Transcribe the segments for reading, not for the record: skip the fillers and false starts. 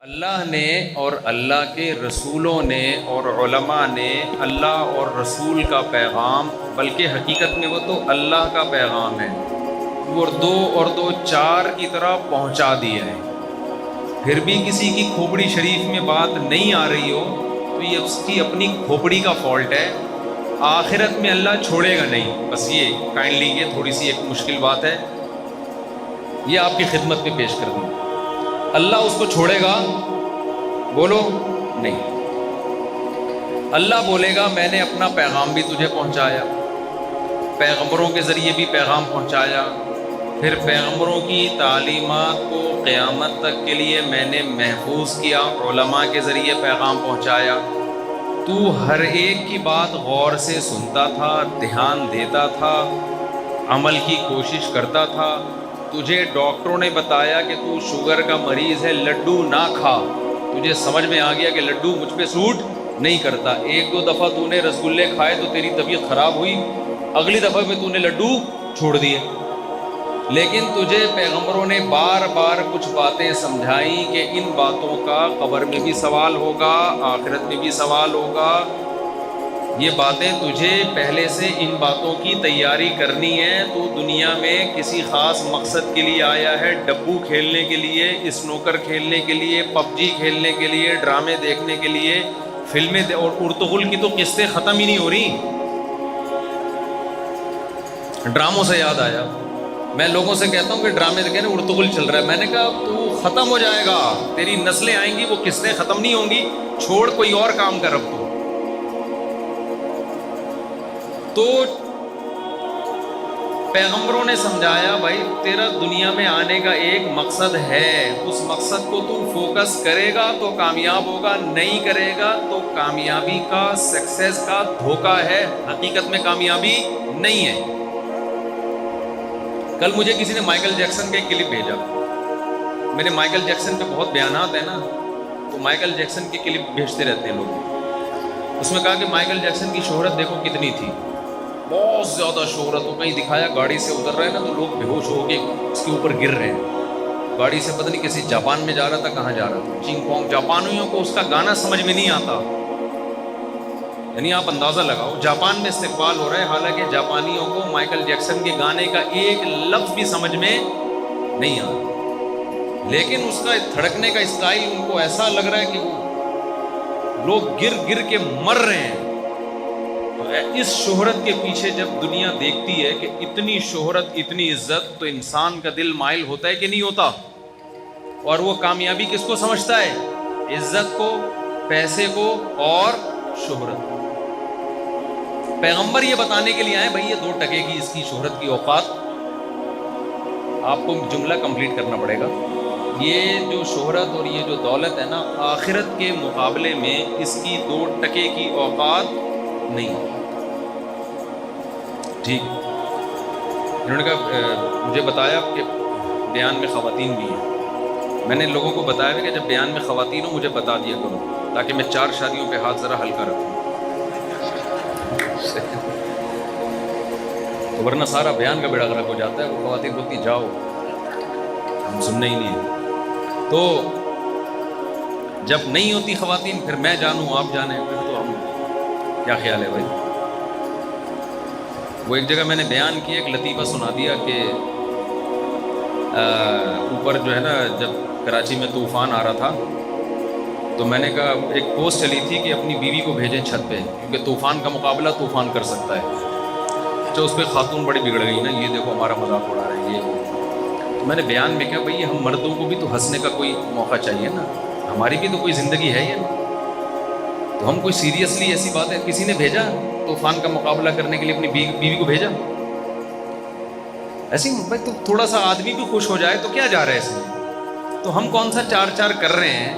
اللہ نے اور اللہ کے رسولوں نے اور علماء نے اللہ اور رسول کا پیغام، بلکہ حقیقت میں وہ تو اللہ کا پیغام ہے، وہ دو چار کی طرح پہنچا دیا ہے۔ پھر بھی کسی کی کھوپڑی شریف میں بات نہیں آ رہی ہو تو یہ اس کی اپنی کھوپڑی کا فالٹ ہے، آخرت میں اللہ چھوڑے گا نہیں۔ بس یہ کائنڈلی یہ تھوڑی سی ایک مشکل بات ہے، یہ آپ کی خدمت میں پیش کر دوں۔ اللہ اس کو چھوڑے گا؟ بولو نہیں۔ اللہ بولے گا میں نے اپنا پیغام بھی تجھے پہنچایا، پیغمبروں کے ذریعے بھی پیغام پہنچایا، پھر پیغمبروں کی تعلیمات کو قیامت تک کے لیے میں نے محفوظ کیا، علماء کے ذریعے پیغام پہنچایا۔ تو ہر ایک کی بات غور سے سنتا تھا، دھیان دیتا تھا، عمل کی کوشش کرتا تھا۔ تجھے ڈاکٹروں نے بتایا کہ تو شوگر کا مریض ہے، لڈو نہ کھا، تجھے سمجھ میں آ گیا کہ لڈو مجھ پہ سوٹ نہیں کرتا۔ ایک دو دفعہ تو نے رسگلے کھائے تو تیری طبیعت خراب ہوئی، اگلی دفعہ میں تو نے لڈو چھوڑ دیے۔ لیکن تجھے پیغمبروں نے بار بار کچھ باتیں سمجھائیں کہ ان باتوں کا قبر میں بھی سوال ہوگا، آخرت میں بھی سوال ہوگا۔ یہ باتیں تجھے پہلے سے ان باتوں کی تیاری کرنی ہے۔ تو دنیا میں کسی خاص مقصد کے لیے آیا ہے، ڈبو کھیلنے کے لیے، اسنوکر کھیلنے کے لیے، پب جی کھیلنے کے لیے، ڈرامے دیکھنے کے لیے، فلمیں اور ارطغرل کی تو قسطیں ختم ہی نہیں ہو رہی۔ ڈراموں سے یاد آیا، میں لوگوں سے کہتا ہوں کہ ڈرامے دیکھیں نا، ارطغرل چل رہا ہے، میں نے کہا تو ختم ہو جائے گا، تیری نسلیں آئیں گی وہ قسطیں ختم نہیں ہوں گی، چھوڑ کوئی اور کام کر اب تو پیغمبروں نے سمجھایا بھائی تیرا دنیا میں آنے کا ایک مقصد ہے، اس مقصد کو تو فوکس کرے گا تو کامیاب ہوگا، نہیں کرے گا تو کامیابی کا، سکسیس کا دھوکہ ہے، حقیقت میں کامیابی نہیں ہے۔ کل مجھے کسی نے مائیکل جیکسن کا ایک کلپ بھیجا، میرے مائیکل جیکسن پہ بہت بیانات ہیں نا، تو مائیکل جیکسن کے کلپ بھیجتے رہتے ہیں لوگ۔ اس میں کہا کہ مائیکل جیکسن کی شہرت دیکھو کتنی تھی، بہت زیادہ شہرت ہو، کہیں دکھایا گاڑی سے اتر رہے ہیں نا تو لوگ بے ہوش ہو کے اس کے اوپر گر رہے ہیں۔ گاڑی سے پتہ نہیں کسی جاپان میں جا رہا تھا، کہاں جا رہا تھا، چنگ پونگ، جاپانیوں کو اس کا گانا سمجھ میں نہیں آتا، یعنی آپ اندازہ لگاؤ جاپان میں استقبال ہو رہا ہے، حالانکہ جاپانیوں کو مائیکل جیکسن کے گانے کا ایک لفظ بھی سمجھ میں نہیں آتا، لیکن اس کا تھڑکنے کا اسٹائل ان کو ایسا لگ رہا ہے کہ وہ لوگ گر گر کے مر رہے ہیں۔ اس شہرت کے پیچھے جب دنیا دیکھتی ہے کہ اتنی شہرت، اتنی عزت، تو انسان کا دل مائل ہوتا ہے کہ نہیں ہوتا؟ اور وہ کامیابی کس کو سمجھتا ہے؟ عزت کو، پیسے کو اور شہرت کو۔ پیغمبر یہ بتانے کے لیے آئے بھائی یہ 2 ٹکے کی اس کی شہرت کی اوقات، آپ کو جملہ کمپلیٹ کرنا پڑے گا۔ یہ جو شہرت اور یہ جو دولت ہے نا، آخرت کے مقابلے میں اس کی 2 ٹکے کی اوقات نہیں۔ ٹھیک، انہوں نے کہا مجھے بتایا کہ بیان میں خواتین بھی ہیں، میں نے لوگوں کو بتایا کہ جب بیان میں خواتین ہو مجھے بتا دیا کرو، تاکہ میں 4 شادیوں پہ ہاتھ ذرا ہلکا رکھوں، تو ورنہ سارا بیان کا بیڑا غرق ہو جاتا ہے۔ وہ خواتین بولتی جاؤ، ہم سننا ہی نہیں ہے۔ تو جب نہیں ہوتی خواتین پھر میں جانوں آپ جانیں، پھر تو ہم کیا خیال ہے بھائی؟ وہ ایک جگہ میں نے بیان کیا، ایک لطیفہ سنا دیا کہ اوپر جو ہے نا جب کراچی میں طوفان آ رہا تھا تو میں نے کہا ایک پوسٹ چلی تھی کہ اپنی بیوی کو بھیجیں چھت پہ، کیونکہ طوفان کا مقابلہ طوفان کر سکتا ہے۔ تو اس پہ خاتون بڑی بگڑ گئی نا، یہ دیکھو ہمارا مذاق اڑا رہے ہیں یہ وہ۔ تو میں نے بیان میں کہا بھائی ہم مردوں کو بھی تو ہنسنے کا کوئی موقع چاہیے نا، ہماری بھی تو کوئی زندگی ہے یہ، تو ہم کوئی سیریسلی ایسی بات ہے، کسی نے بھیجا طوفان کا مقابلہ کرنے کے لیے اپنی بیوی کو بھیجا؟ ایسے ہی بھائی تو تھوڑا سا آدمی بھی خوش ہو جائے تو کیا جا رہا ہے اس میں؟ تو ہم کون سا 4 کر رہے ہیں،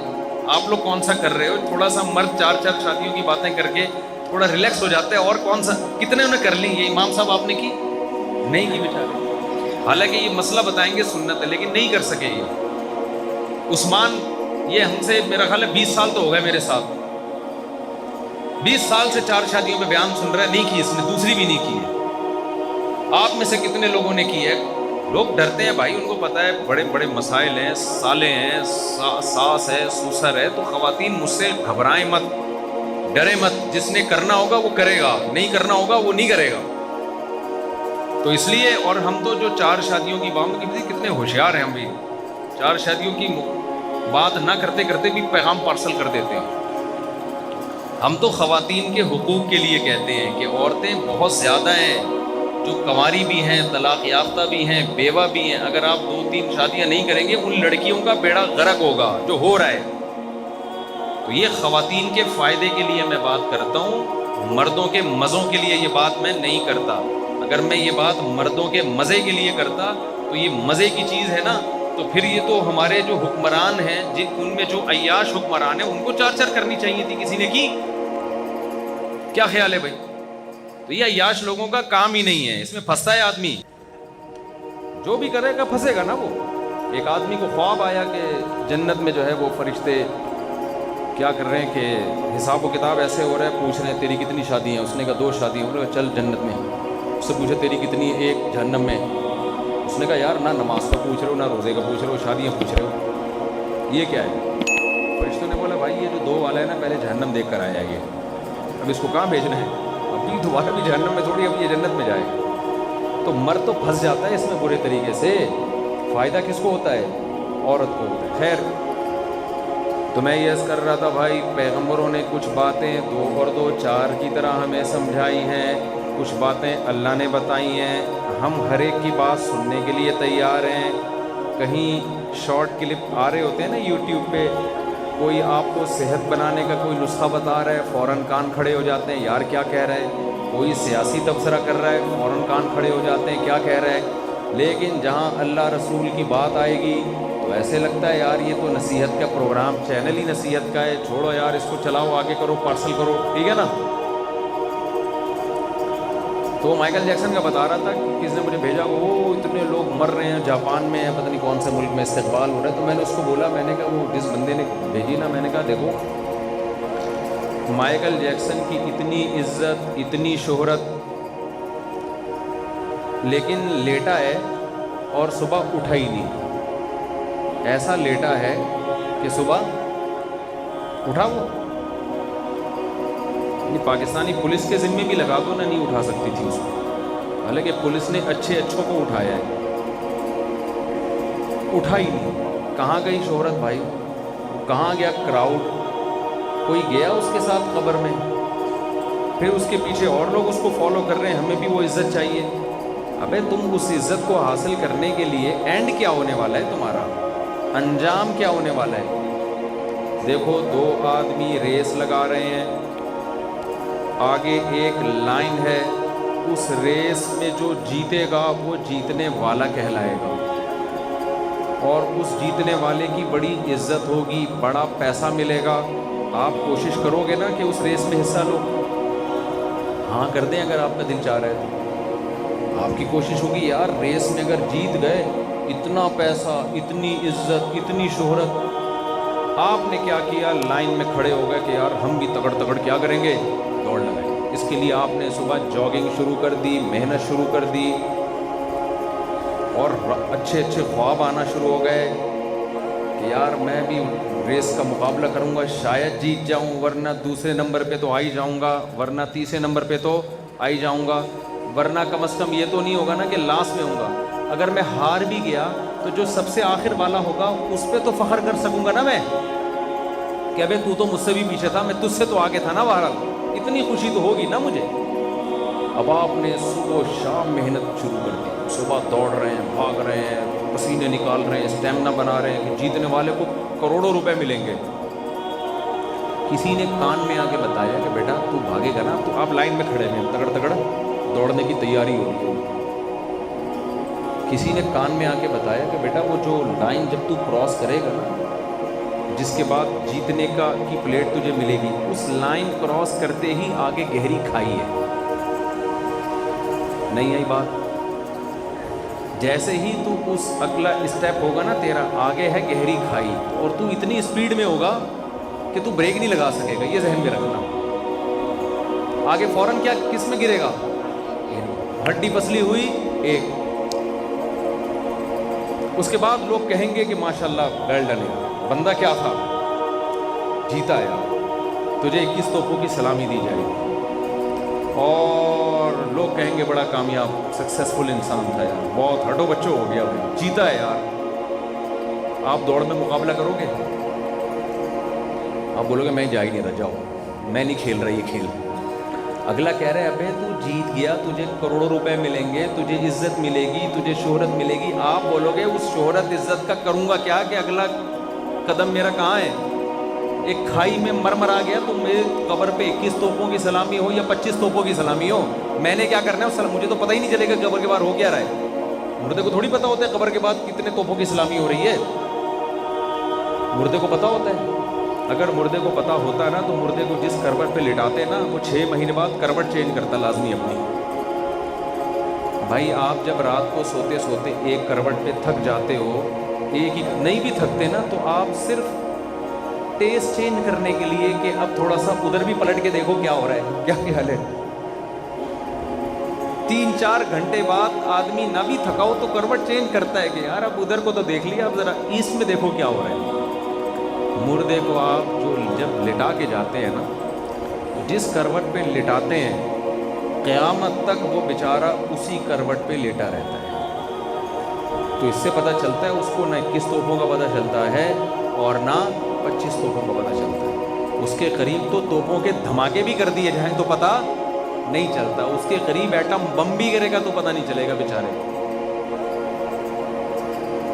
آپ لوگ کون سا کر رہے ہو؟ تھوڑا سا مرد 4 شادیوں کی باتیں کر کے تھوڑا ریلیکس ہو جاتا ہے، اور کون سا کتنے انہیں کر لی؟ یہ امام صاحب آپ نے کی نہیں کی بیچارے، حالانکہ یہ مسئلہ بتائیں گے سنت ہے لیکن نہیں کر سکے یہ۔ عثمان یہ ہم سے میرا خیال ہے 20 سال تو ہو گئے میرے ساتھ، 20 سال سے 4 شادیوں میں بیان سن رہا ہے، نہیں کی اس نے، دوسری بھی نہیں کی ہے۔ آپ میں سے کتنے لوگوں نے کی ہے؟ لوگ ڈرتے ہیں بھائی، ان کو پتہ ہے بڑے بڑے مسائل ہیں، سالے ہیں، ساس ہے، سوسر ہے، تو خواتین مجھ سے گھبرائیں مت، ڈرے مت، جس نے کرنا ہوگا وہ کرے گا، نہیں کرنا ہوگا وہ نہیں کرے گا۔ تو اس لیے، اور ہم تو جو 4 شادیوں کی بات کی، کتنے ہوشیار ہیں ہم بھی، 4 شادیوں کی بات نہ کرتے کرتے بھی پیغام پارسل کر دیتے ہیں۔ ہم تو خواتین کے حقوق کے لیے کہتے ہیں کہ عورتیں بہت زیادہ ہیں جو کنواری بھی ہیں، طلاق یافتہ بھی ہیں، بیوہ بھی ہیں، اگر آپ 2-3 شادیاں نہیں کریں گے ان لڑکیوں کا بیڑا غرق ہوگا جو ہو رہا ہے۔ تو یہ خواتین کے فائدے کے لیے میں بات کرتا ہوں، مردوں کے مزوں کے لیے یہ بات میں نہیں کرتا۔ اگر میں یہ بات مردوں کے مزے کے لیے کرتا تو یہ مزے کی چیز ہے نا، تو پھر یہ تو ہمارے جو حکمران ہیں، ان میں جو عیاش حکمران ہیں، ان کو 4 کرنی چاہیے تھی، کسی نے کی؟ کیا خیال ہے بھائی؟ تو یہ عیاش لوگوں کا کام ہی نہیں ہے، اس میں پھنستا ہے آدمی، جو بھی کرے گا پھنسے گا نا وہ۔ ایک آدمی کو خواب آیا کہ جنت میں جو ہے وہ فرشتے کیا کر رہے ہیں کہ حساب و کتاب ایسے ہو رہا ہے، پوچھ رہے ہیں تیری کتنی شادی ہیں؟ اس نے کہا 2 شادی ہیں۔ چل جنت میں۔ اس سے پوچھا تیری کتنی؟ 1 جہنم میں۔ اس نے کہا یار نہ نماز کا پوچھ رہے ہو، نہ روزے کا پوچھ رہے ہو، شادیاں پوچھ رہے ہو، یہ کیا ہے؟ فرشتوں نے بولا بھائی یہ جو 2 والا ہے نا، پہلے جہنم دیکھ کر آیا یہ، اب اس کو کہاں بھیجنا ہے؟ ابھی دوبارہ بھی جہنم میں تھوڑی، اب یہ جنت میں جائے۔ تو مرد تو پھنس جاتا ہے اس میں برے طریقے سے، فائدہ کس کو ہوتا ہے؟ عورت کو ہوتا ہے۔ خیر، تو میں یہ عرض کر رہا تھا بھائی، پیغمبروں نے کچھ باتیں 2 اور 2 4 کی طرح ہمیں سمجھائی ہیں، کچھ باتیں اللہ نے بتائی ہیں، ہم ہر ایک کی بات سننے کے لیے تیار ہیں۔ کہیں شارٹ کلپ آ رہے ہوتے ہیں نا یوٹیوب پہ، کوئی آپ کو صحت بنانے کا کوئی نسخہ بتا رہا ہے، فوراً کان کھڑے ہو جاتے ہیں یار کیا کہہ رہا ہے۔ کوئی سیاسی تبصرہ کر رہا ہے، فوراً کان کھڑے ہو جاتے ہیں کیا کہہ رہا ہے۔ لیکن جہاں اللہ رسول کی بات آئے گی تو ایسے لگتا ہے یار یہ تو نصیحت کا پروگرام، چینل ہی نصیحت کا ہے، چھوڑو یار اس کو، چلاؤ آگے کرو، پارسل کرو، ٹھیک ہے نا۔ تو مائیکل جیکسن کا بتا رہا تھا کہ کس نے مجھے بھیجا، وہ اتنے لوگ مر رہے ہیں جاپان میں، پتہ نہیں کون سے ملک میں استقبال ہو رہا ہے۔ تو میں نے اس کو بولا، میں نے کہا وہ جس بندے نے بھیجی نا، میں نے کہا دیکھو مائیکل جیکسن کی اتنی عزت، اتنی شہرت، لیکن لیٹا ہے اور صبح اٹھا ہی نہیں، ایسا لیٹا ہے کہ صبح اٹھا وہ پاکستانی پولیس کے ذمے بھی لگا دو نا، نہیں اٹھا سکتی تھی اس کو، حالانکہ پولیس نے اچھوں کو اٹھایا ہے، اٹھا ہی نہیں۔ کہاں گئی شہرت بھائی؟ کہاں گیا کراؤڈ؟ کوئی گیا اس کے ساتھ قبر میں؟ پھر اس کے پیچھے اور لوگ اس کو فالو کر رہے ہیں، ہمیں بھی وہ عزت چاہیے۔ ابے تم اس عزت کو حاصل کرنے کے لیے اینڈ کیا ہونے والا ہے تمہارا؟ انجام کیا ہونے والا ہے؟ دیکھو 2 آدمی ریس لگا رہے ہیں، آگے ایک لائن ہے، اس ریس میں جو جیتے گا وہ جیتنے والا کہلائے گا، اور اس جیتنے والے کی بڑی عزت ہوگی، بڑا پیسہ ملے گا۔ آپ کوشش کرو گے نا کہ اس ریس میں حصہ لو؟ ہاں کر دیں اگر آپ کا دل چاہ رہا ہے تو۔ آپ کی کوشش ہوگی یار ریس میں اگر جیت گئے، اتنا پیسہ، اتنی عزت، اتنی شہرت۔ آپ نے کیا کیا؟ لائن میں کھڑے ہو گئے کہ یار ہم بھی تگڑ کیا کریں گے، دوڑ لگائیں۔ اس کے لیے آپ نے صبح جاگنگ شروع کر دی، محنت شروع کر دی، اور اچھے خواب آنا شروع ہو گئے کہ یار میں بھی ریس کا مقابلہ کروں گا، شاید جیت جاؤں، ورنہ دوسرے نمبر پہ تو آ ہی جاؤں گا، ورنہ تیسرے نمبر پہ تو آ ہی جاؤں گا، ورنہ کم از کم یہ تو نہیں ہوگا نا کہ لاسٹ میں ہوں گا۔ اگر میں ہار بھی گیا تو جو سب سے آخر والا ہوگا اس پہ تو فخر کر سکوں گا نا میں، کہ ابے تو مجھ سے بھی پیچھے تھا، میں تجھ سے تو آگے تھا نا، بہرحال اتنی خوشی تو ہوگی نا مجھے۔ اب آپ نے صبح و شام محنت شروع کر دی، صبح دوڑ رہے ہیں، بھاگ رہے ہیں، پسینے نکال رہے ہیں، اسٹیمنا بنا رہے ہیں کہ جیتنے والے کو کروڑوں روپے ملیں گے۔ کسی نے کان میں آ کے بتایا کہ بیٹا تو بھاگے گا نا، تو آپ لائن میں کھڑے ہیں، تگڑ دوڑنے کی تیاری ہو رہی ہے۔ کسی نے کان میں آ کے بتایا کہ بیٹا وہ جو لائن جب تو کراس کرے گا نا، جس کے بعد جیتنے کی پلیٹ تجھے ملے گی، اس لائن کراس کرتے ہی آگے گہری کھائی ہے۔ نہیں آئی بات؟ جیسے ہی تو اس اگلا اسٹیپ ہوگا نا تیرا، آگے ہے گہری کھائی، اور تو اتنی اسپیڈ میں ہوگا کہ تو بریک نہیں لگا سکے گا، یہ ذہن میں رکھنا۔ آگے فوراً کیا کس میں گرے گا؟ ہڈی پسلی ہوئی ایک، اس کے بعد لوگ کہیں گے کہ ماشاءاللہ ویل ڈن یار، بندہ کیا تھا، جیتا یار، تجھے 21 توپوں کی سلامی دی جائے گی، اور لوگ کہیں گے بڑا کامیاب سکسیسفل انسان تھا یار، بہت ہٹو بچو ہو گیا بھائی، جیتا ہے یار۔ آپ دوڑ میں مقابلہ کرو گے؟ آپ بولو گے میں جا ہی نہیں رہا، جاؤ میں نہیں کھیل رہا یہ کھیل۔ اگلا کہہ رہے ابے تو جیت گیا، تجھے کروڑوں روپے ملیں گے، تجھے عزت ملے گی، تجھے شہرت ملے گی۔ آپ بولو گے اس شہرت عزت کا کروں گا کیا کہ اگلا قدم میرا کہاں ہے؟ ایک کھائی میں مر آ گیا تو میرے قبر پہ 21 توپوں کی سلامی ہو یا 25 توپوں کی سلامی ہو، میں نے کیا کرنا ہے؟ مجھے تو پتہ ہی نہیں چلے گا قبر کے بعد ہو کیا رہا ہے۔ مردے کو تھوڑی پتہ ہوتا ہے قبر کے بعد کتنے توپوں کی سلامی ہو رہی ہے، مردے کو پتہ ہوتا ہے۔ اگر مردے کو پتہ ہوتا ہے نا تو مردے کو جس کروٹ پہ لٹاتے نا وہ 6 مہینے بعد کروٹ چینج کرتا لازمی اپنی۔ بھائی آپ جب رات کو سوتے سوتے ایک کروٹ پہ تھک جاتے ہو، ایک ہی نہیں بھی تھکتے نا، تو آپ صرف ٹیسٹ چینج کرنے کے لیے کہ اب تھوڑا سا ادھر بھی پلٹ کے دیکھو کیا ہو رہا ہے، کیا حال ہے۔ 3-4 گھنٹے بعد آدمی نہ بھی تھکا ہو تو کروٹ چینج کرتا ہے کہ یار اب ادھر کو تو دیکھ لیا، اب ذرا ایسٹ میں دیکھو کیا ہو رہا ہے۔ مردے کو آپ جو جب لٹا کے جاتے ہیں نا، جس کروٹ پہ لٹاتے ہیں قیامت تک وہ بیچارہ اسی کروٹ پہ لیٹا رہتا ہے۔ تو اس سے پتہ چلتا ہے اس کو نہ 21 توپوں کا پتہ چلتا ہے اور نہ 25 توپوں کا پتہ چلتا ہے۔ اس کے قریب تو توپوں کے دھماکے بھی کر دیے جائیں تو پتہ نہیں چلتا، اس کے قریب ایٹم بم بھی گرے گا تو پتہ نہیں چلے گا بیچارے۔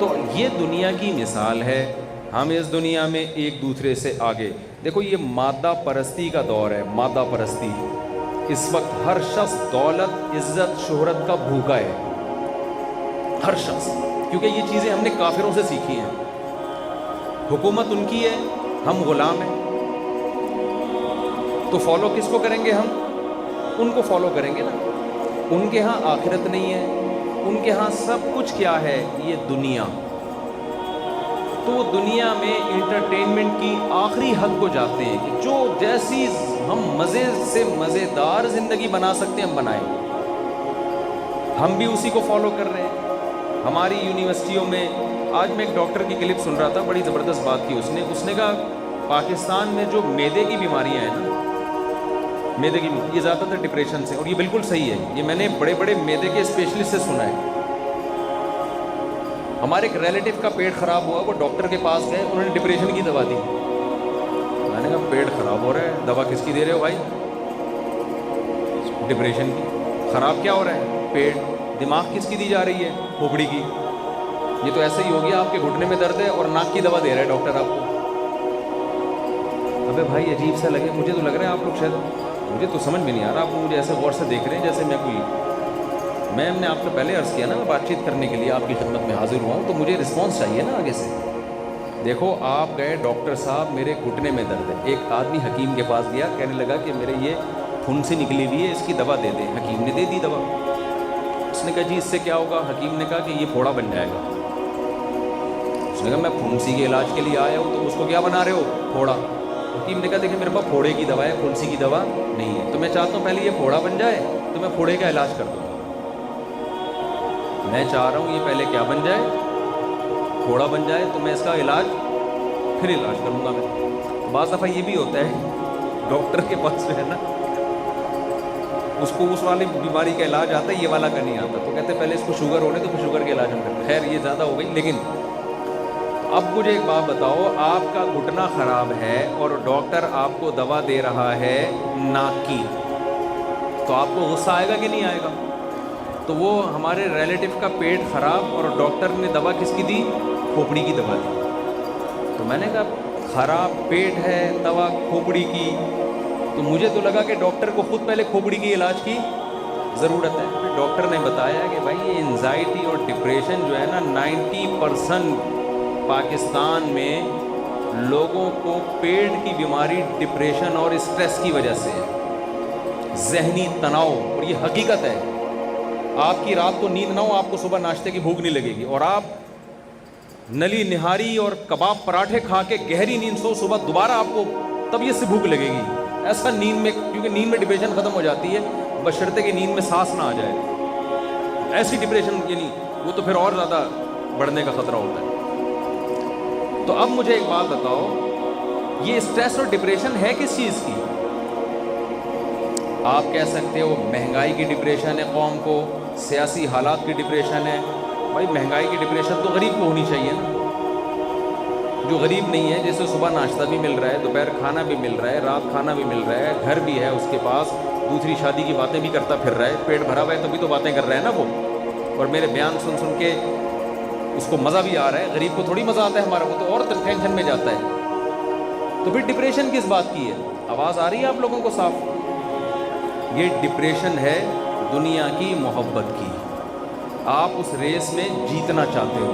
تو یہ دنیا کی مثال ہے، ہم اس دنیا میں ایک دوسرے سے آگے دیکھو، یہ مادہ پرستی کا دور ہے، مادہ پرستی۔ اس وقت ہر شخص دولت، عزت، شہرت کا بھوکا ہے، ہر شخص، کیونکہ یہ چیزیں ہم نے کافروں سے سیکھی ہیں۔ حکومت ان کی ہے، ہم غلام ہیں، تو فالو کس کو کریں گے؟ ہم ان کو فالو کریں گے نا۔ ان کے ہاں آخرت نہیں ہے، ان کے ہاں سب کچھ کیا ہے؟ یہ دنیا۔ تو دنیا میں انٹرٹینمنٹ کی آخری حد کو جاتے ہیں کہ جو جیسی ہم مزے سے مزیدار زندگی بنا سکتے ہیں ہم بنائیں، ہم بھی اسی کو فالو کر رہے ہیں۔ ہماری یونیورسٹیوں میں آج میں ایک ڈاکٹر کی کلپ سن رہا تھا، بڑی زبردست بات کی اس نے کہا پاکستان میں جو معدے کی بیماریاں ہیں نا، معدے کی یہ زیادہ تر ڈپریشن سے، اور یہ بالکل صحیح ہے، یہ میں نے بڑے بڑے معدے کے اسپیشلسٹ سے سنا ہے۔ ہمارے ایک ریلیٹیو کا پیٹ خراب ہوا، وہ ڈاکٹر کے پاس گئے، انہوں نے ڈپریشن کی دوا دی۔ میں نے کہا پیٹ خراب ہو رہا ہے، دوا کس کی دے رہے ہو بھائی؟ ڈپریشن کی۔ خراب کیا ہو رہا ہے؟ پیٹ۔ دماغ کس کی دی جا رہی ہے؟ کھوپڑی کی۔ یہ تو ایسے ہی ہو گیا، آپ کے گھٹنے میں درد ہے اور ناک کی دوا دے رہا ہے ڈاکٹر آپ کو۔ ابے بھائی عجیب سا لگے، مجھے تو لگ رہا ہے آپ لوگ شاید، مجھے تو سمجھ میں نہیں آ رہا، آپ مجھے ایسے غور سے دیکھ رہے ہیں جیسے میں کوئی، میں نے آپ کو پہلے عرض کیا نا، میں بات چیت کرنے کے لیے آپ کی خدمت میں حاضر ہوا ہوں، تو مجھے رسپانس چاہیے نا آگے سے۔ دیکھو آپ گئے ڈاکٹر صاحب میرے گھٹنے میں درد ہے، ایک آدمی حکیم کے پاس گیا، کہنے لگا کہ میرے یہ پھنسی نکلی ہوئی ہے، اس کی دوا دے دیں۔ حکیم نے دے دی دوا۔ اس نے کہا جی اس سے کیا ہوگا؟ حکیم نے کہا کہ یہ پھوڑا بن جائے گا۔ اس نے کہا میں پھنسی کے علاج کے لیے آیا ہوں، تو اس کو کیا بنا رہے ہو؟ پھوڑا۔ حکیم نے کہا دیکھیں میرے پاس پھوڑے کی دوا ہے، پھنسی کی دوا نہیں ہے، تو میں چاہتا ہوں پہلے یہ پھوڑا بن جائے تو میں پھوڑے کا علاج کر دوں۔ میں چاہ رہا ہوں یہ پہلے کیا بن جائے؟ پھوڑا بن جائے تو میں اس کا علاج پھر علاج کروں گا میں۔ بعض دفعہ یہ بھی ہوتا ہے ڈاکٹر کے پاس جو ہے نا، اس کو اس والی بیماری کا علاج آتا ہے، یہ والا کا نہیں آتا، تو کہتے ہیں پہلے اس کو شوگر ہونے تو پھر شوگر کے علاج ہم کرتے ہیں۔ خیر یہ زیادہ ہو گئی، لیکن اب مجھے ایک بات بتاؤ، آپ کا گھٹنا خراب ہے اور ڈاکٹر آپ کو دوا دے رہا ہے ناک کی، تو آپ کو غصہ آئے گا کہ نہیں آئے گا؟ تو وہ ہمارے ریلیٹیو کا پیٹ خراب اور ڈاکٹر نے دوا کس کی دی؟ کھوپڑی کی دوا دی۔ تو میں نے کہا خراب پیٹ ہے، دوا کھوپڑی کی، تو مجھے تو لگا کہ ڈاکٹر کو خود پہلے کھوپڑی کی علاج کی ضرورت ہے۔ پھر ڈاکٹر نے بتایا کہ بھائی یہ انزائٹی اور ڈپریشن جو ہے نا 90% پاکستان میں لوگوں کو پیٹ کی بیماری ڈپریشن اور اسٹریس کی وجہ سے ہے، ذہنی تناؤ، اور یہ حقیقت ہے۔ آپ کی رات کو نیند نہ ہو، آپ کو صبح ناشتے کی بھوک نہیں لگے گی، اور آپ نلی نہاری اور کباب پراٹھے کھا کے گہری نیند سو، صبح دوبارہ آپ کو طبیعت سے بھوک لگے گی۔ ایسا نیند میں، کیونکہ نیند میں ڈپریشن ختم ہو جاتی ہے بشرطے کہ نیند میں سانس نہ آ جائے، ایسی ڈپریشن، یعنی وہ تو پھر اور زیادہ بڑھنے کا خطرہ ہوتا ہے۔ تو اب مجھے ایک بات بتاؤ، یہ اسٹریس اور ڈپریشن ہے کس چیز کی؟ آپ کہہ سکتے ہو مہنگائی کی ڈپریشن ہے قوم کو، سیاسی حالات کی ڈپریشن ہے۔ بھائی مہنگائی کی ڈپریشن تو غریب کو ہونی چاہیے نا، جو غریب نہیں ہے، جیسے صبح ناشتہ بھی مل رہا ہے، دوپہر کھانا بھی مل رہا ہے، رات کھانا بھی مل رہا ہے، گھر بھی ہے اس کے پاس، دوسری شادی کی باتیں بھی کرتا پھر رہا ہے، پیٹ بھرا ہوا ہے تبھی تو باتیں کر رہا ہے نا وہ، اور میرے بیان سن سن کے اس کو مزہ بھی آ رہا ہے۔ غریب کو تھوڑی مزہ آتا ہے ہمارا، وہ تو اور ٹینشن میں جاتا ہے۔ تو پھر ڈپریشن کس بات کی ہے؟ آواز آ رہی ہے آپ لوگوں کو صاف؟ یہ ڈپریشن ہے دنیا کی محبت کی۔ آپ اس ریس میں جیتنا چاہتے ہو،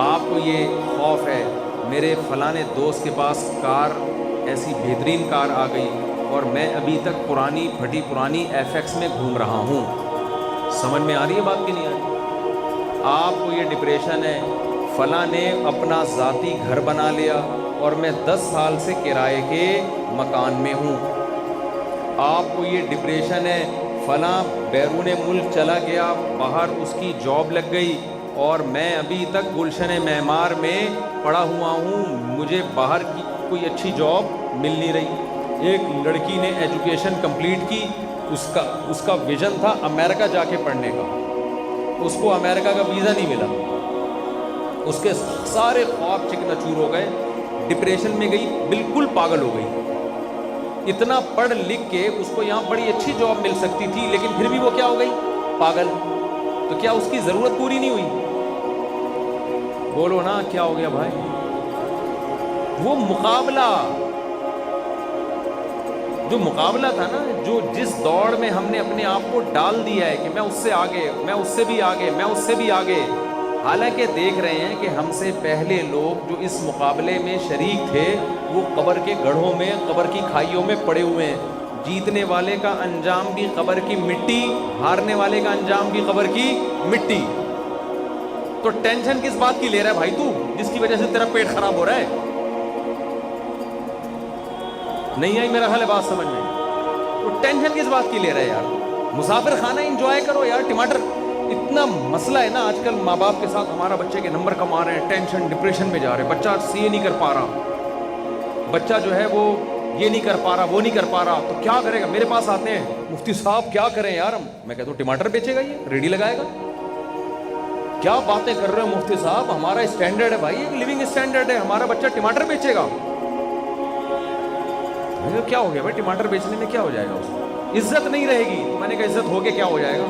آپ کو یہ خوف ہے میرے فلانے دوست کے پاس کار، ایسی بہترین کار آ گئی اور میں ابھی تک پرانی پھٹی پرانی ایف ایکس میں گھوم رہا ہوں۔ سمجھ میں آ رہی ہے بات کہ نہیں آ رہی؟ آپ کو یہ ڈپریشن ہے فلاں نے اپنا ذاتی گھر بنا لیا اور میں 10 سال سے کرائے کے مکان میں ہوں۔ آپ کو یہ ڈپریشن ہے فلاں بیرون ملک چلا گیا، باہر اس کی جاب لگ گئی اور میں ابھی تک گلشن معمار میں پڑا ہوا ہوں، مجھے باہر کی کوئی اچھی جاب مل نہیں رہی۔ ایک لڑکی نے ایجوکیشن کمپلیٹ کی، اس کا ویژن تھا امریکہ جا کے پڑھنے کا، اس کو امریکہ کا ویزا نہیں ملا، اس کے سارے خواب چکنا چور ہو گئے، ڈپریشن میں گئی، بالکل پاگل ہو گئی۔ اتنا پڑھ لکھ کے اس کو یہاں بڑی اچھی جاب مل سکتی تھی، لیکن پھر بھی وہ کیا ہو گئی؟ پاگل۔ تو کیا اس کی ضرورت پوری نہیں ہوئی؟ بولو نا کیا ہو گیا بھائی؟ وہ مقابلہ تھا نا، جو جس دوڑ میں ہم نے اپنے آپ کو ڈال دیا ہے کہ میں اس سے آگے، میں اس سے بھی آگے، میں اس سے بھی آگے، حالانکہ دیکھ رہے ہیں کہ ہم سے پہلے لوگ جو اس مقابلے میں شریک تھے وہ قبر کے گڑھوں میں، قبر کی کھائیوں میں پڑے ہوئے ہیں۔ جیتنے والے کا انجام بھی قبر کی مٹی، ہارنے والے کا انجام بھی قبر کی مٹی۔ تو ٹینشن کس بات کی لے رہا ہے بھائی تو، جس کی وجہ سے تیرا پیٹ خراب ہو رہا ہے؟ نہیں آئی میرا حال ہے بات سمجھ میں؟ تو ٹینشن کس بات کی لے رہا ہے یار؟ مسافر خانہ انجوائے کرو یار۔ ٹماٹر اتنا مسئلہ ہے نا آج کل ماں باپ کے ساتھ، ہمارا بچے کے نمبر کم آ رہے ہیں، ٹینشن ڈپریشن میں جا رہے ہیں، بچہ سی اے نہیں کر پا رہا، بچہ جو ہے وہ یہ نہیں کر پا رہا، وہ نہیں کر پا رہا، تو کیا کرے گا؟ میرے پاس آتے ہیں مفتی صاحب کیا کریں یار ہم؟ میں کہتا ہوں ٹماٹر بیچے گا، یہ ریڈی لگائے گا؟ کیا باتیں کر رہے ہو مفتی صاحب، ہمارا اسٹینڈرڈ ہے بھائی، ایک لیونگ اسٹینڈرڈ ہے، ہمارا بچہ ٹماٹر بیچے گا؟ کیا ہو گیا بھائی ٹماٹر بیچنے میں کیا ہو جائے گا؟ اس کو عزت نہیں رہے گی۔ تو میں نے کہا عزت ہو کے کیا ہو جائے گا؟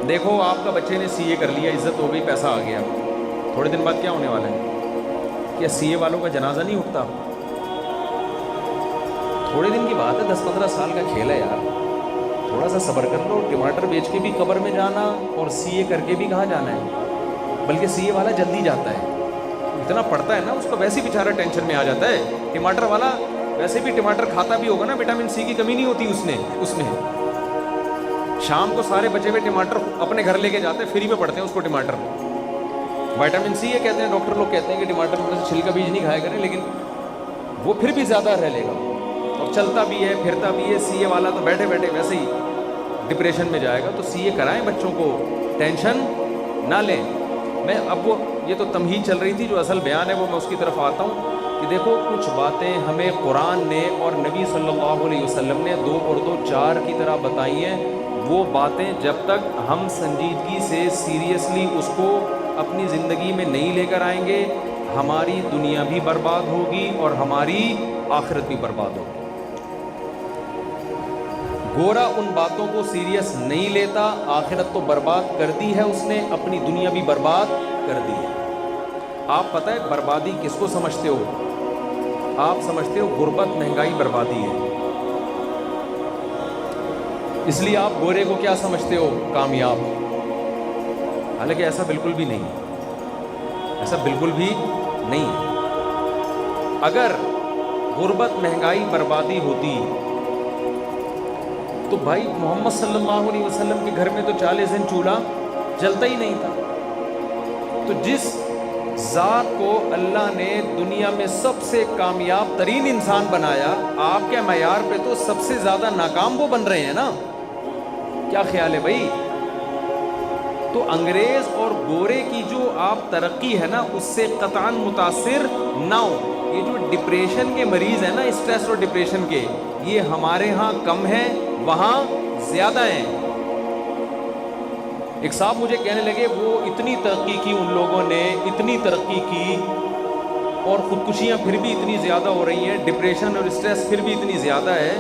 دیکھو آپ کا بچے نے سی اے کر لیا، عزت ہو گئی، پیسہ آ گیا، تھوڑے دن بعد کیا ہونے والا ہے؟ کیا سی اے والوں کا جنازہ نہیں اٹھتا؟ تھوڑے دن کی بات ہے، 10-15 سال کا کھیل ہے یار، تھوڑا سا صبر کر لو۔ ٹماٹر بیچ کے بھی قبر میں جانا اور سی اے کر کے بھی کہاں جانا ہے؟ بلکہ سی اے والا جلدی جاتا ہے، اتنا پڑتا ہے نا اس کو، ویسے ہی بیچارہ ٹینشن میں آ جاتا ہے۔ ٹماٹر والا ویسے بھی ٹماٹر کھاتا بھی ہوگا نا، وٹامن سی کی کمی نہیں ہوتی اس میں۔ شام کو سارے بچے ہوئے ٹماٹر اپنے گھر لے کے جاتے ہیں، فری میں پڑتے ہیں اس کو ٹماٹر، وٹامن سی ہے کہتے ہیں، ڈاکٹر لوگ کہتے ہیں کہ ٹماٹر میں سے چھلکا بیج نہیں کھایا کریں، لیکن وہ پھر بھی زیادہ رہ لے گا اور چلتا بھی ہے پھرتا بھی ہے۔ سی اے والا تو بیٹھے بیٹھے ویسے ہی ڈپریشن میں جائے گا۔ تو سی اے کرائیں بچوں کو، ٹینشن نہ لیں۔ میں اب وہ یہ تو تمہید چل رہی تھی، جو اصل بیان ہے وہ میں اس کی طرف آتا ہوں کہ دیکھو کچھ باتیں ہمیں قرآن نے اور نبی صلی اللہ علیہ وسلم نے 2 اور 2 4 کی طرح بتائی ہیں۔ وہ باتیں جب تک ہم سنجیدگی سے سیریسلی اس کو اپنی زندگی میں نہیں لے کر آئیں گے، ہماری دنیا بھی برباد ہوگی اور ہماری آخرت بھی برباد ہوگی۔ گورا ان باتوں کو سیریس نہیں لیتا، آخرت تو برباد کر دی ہے اس نے، اپنی دنیا بھی برباد کر دی ہے۔ آپ پتہ ہے بربادی کس کو سمجھتے ہو؟ آپ سمجھتے ہو غربت، مہنگائی بربادی ہے، اس لیے آپ گورے کو کیا سمجھتے ہو؟ کامیاب۔ حالانکہ ایسا بالکل بھی نہیں ہے، ایسا بالکل بھی نہیں ہے۔ اگر غربت، مہنگائی، بربادی ہوتی تو بھائی محمد صلی اللہ علیہ وسلم کے گھر میں تو 40 دن چولہا جلتا ہی نہیں تھا۔ تو جس ذات کو اللہ نے دنیا میں سب سے کامیاب ترین انسان بنایا، آپ کے معیار پہ تو سب سے زیادہ ناکام وہ بن رہے ہیں نا؟ کیا خیال ہے بھائی؟ تو انگریز اور گورے کی جو آپ ترقی ہے نا اس سے قطعاً متاثر نہ ہو. یہ جو ڈپریشن کے مریض ہیں نا, اسٹریس اور ڈپریشن کے, یہ ہمارے ہاں کم ہیں, وہاں زیادہ ہیں. ایک صاحب مجھے کہنے لگے وہ اتنی ترقی کی ان لوگوں نے, اتنی ترقی کی, اور خودکشیاں پھر بھی اتنی زیادہ ہو رہی ہیں, ڈپریشن اور اسٹریس پھر بھی اتنی زیادہ ہے,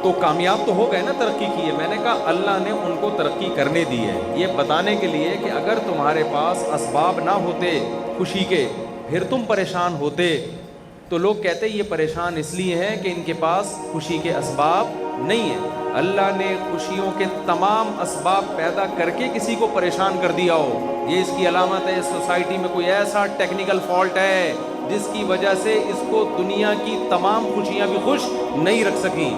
تو کامیاب تو ہو گئے نا ترقی کی ہے. میں نے کہا اللہ نے ان کو ترقی کرنے دی ہے, یہ بتانے کے لیے کہ اگر تمہارے پاس اسباب نہ ہوتے خوشی کے, پھر تم پریشان ہوتے. تو لوگ کہتے یہ پریشان اس لیے ہیں کہ ان کے پاس خوشی کے اسباب نہیں ہیں. اللہ نے خوشیوں کے تمام اسباب پیدا کر کے کسی کو پریشان کر دیا ہو, یہ اس کی علامت ہے. سوسائٹی میں کوئی ایسا ٹیکنیکل فالٹ ہے جس کی وجہ سے اس کو دنیا کی تمام خوشیاں بھی خوش نہیں رکھ سکیں.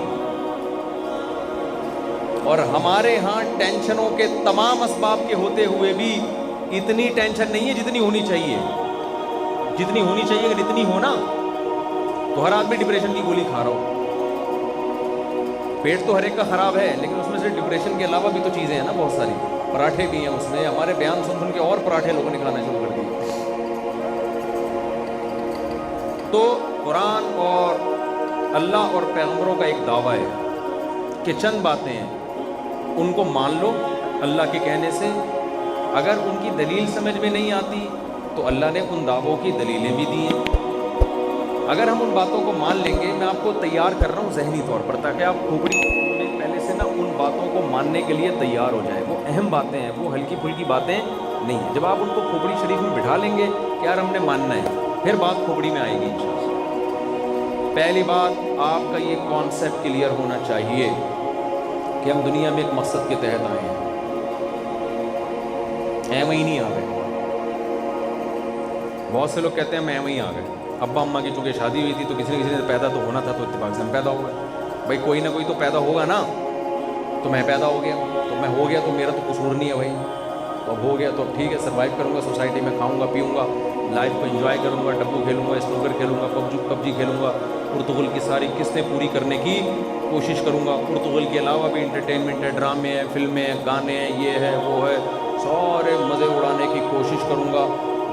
اور ہمارے ہاں ٹینشنوں کے تمام اسباب کے ہوتے ہوئے بھی اتنی ٹینشن نہیں ہے جتنی ہونی چاہیے. جتنی ہونی چاہیے اگر اتنی ہو نا تو ہر آدمی ڈپریشن کی گولی کھا رہا ہو. پیٹ تو ہر ایک کا خراب ہے, لیکن اس میں سے ڈپریشن کے علاوہ بھی تو چیزیں ہیں نا بہت ساری. پراٹھے بھی ہیں اس میں, ہمارے بیان سن سن کے اور پراٹھے لوگوں نے کھانا شروع کر دیے. تو قرآن اور اللہ اور پیغمبروں کا ایک دعویٰ ہے کہ چند باتیں ہیں ان کو مان لو اللہ کے کہنے سے. اگر ان کی دلیل سمجھ میں نہیں آتی تو اللہ نے ان دعووں کی دلیلیں بھی دی ہیں. اگر ہم ان باتوں کو مان لیں گے, میں آپ کو تیار کر رہا ہوں ذہنی طور پر, تاکہ آپ کھوپڑی میں پہلے سے نا ان باتوں کو ماننے کے لیے تیار ہو جائیں. وہ اہم باتیں ہیں, وہ ہلکی پھلکی باتیں نہیں ہیں. جب آپ ان کو کھوپڑی شریف میں بٹھا لیں گے کہ یار ہم نے ماننا ہے, پھر بات کھوپڑی میں آئے گی انشاءاللہ. پہلی بات, آپ کا یہ کانسیپٹ کلیئر ہونا چاہیے کہ ہم دنیا میں ایک مقصد کے تحت آئے ہیں, ایم ہی نہیں آ گئے. بہت سے لوگ کہتے ہیں میں ایم ہی آ گئے. ابا اماں کی چونکہ شادی ہوئی تھی تو کسی نہ کسی نے پیدا تو ہونا تھا, تو اتفاق سے ہم پیدا ہو گئے. بھائی کوئی نہ کوئی تو پیدا ہوگا نا, تو میں پیدا ہو گیا, تو میں ہو گیا تو میرا تو قصور نہیں ہے بھائی. تو اب ہو گیا تو اب ٹھیک ہے, سروائیو کروں گا سوسائٹی میں, کھاؤں گا پیوں گا, لائف کو انجوائے کروں گا, ڈبو کھیلوں گا, اسنوکر کھیلوں گا, پبجی کھیلوں گا, پرتغال کی ساری قسطیں پوری کرنے کی کوشش کروں گا. پرتغال کے علاوہ بھی انٹرٹینمنٹ ہے, ڈرامے ہیں, فلمیں ہیں, گانے ہیں, یہ ہے وہ ہے, سارے مزے اڑانے کی کوشش کروں گا.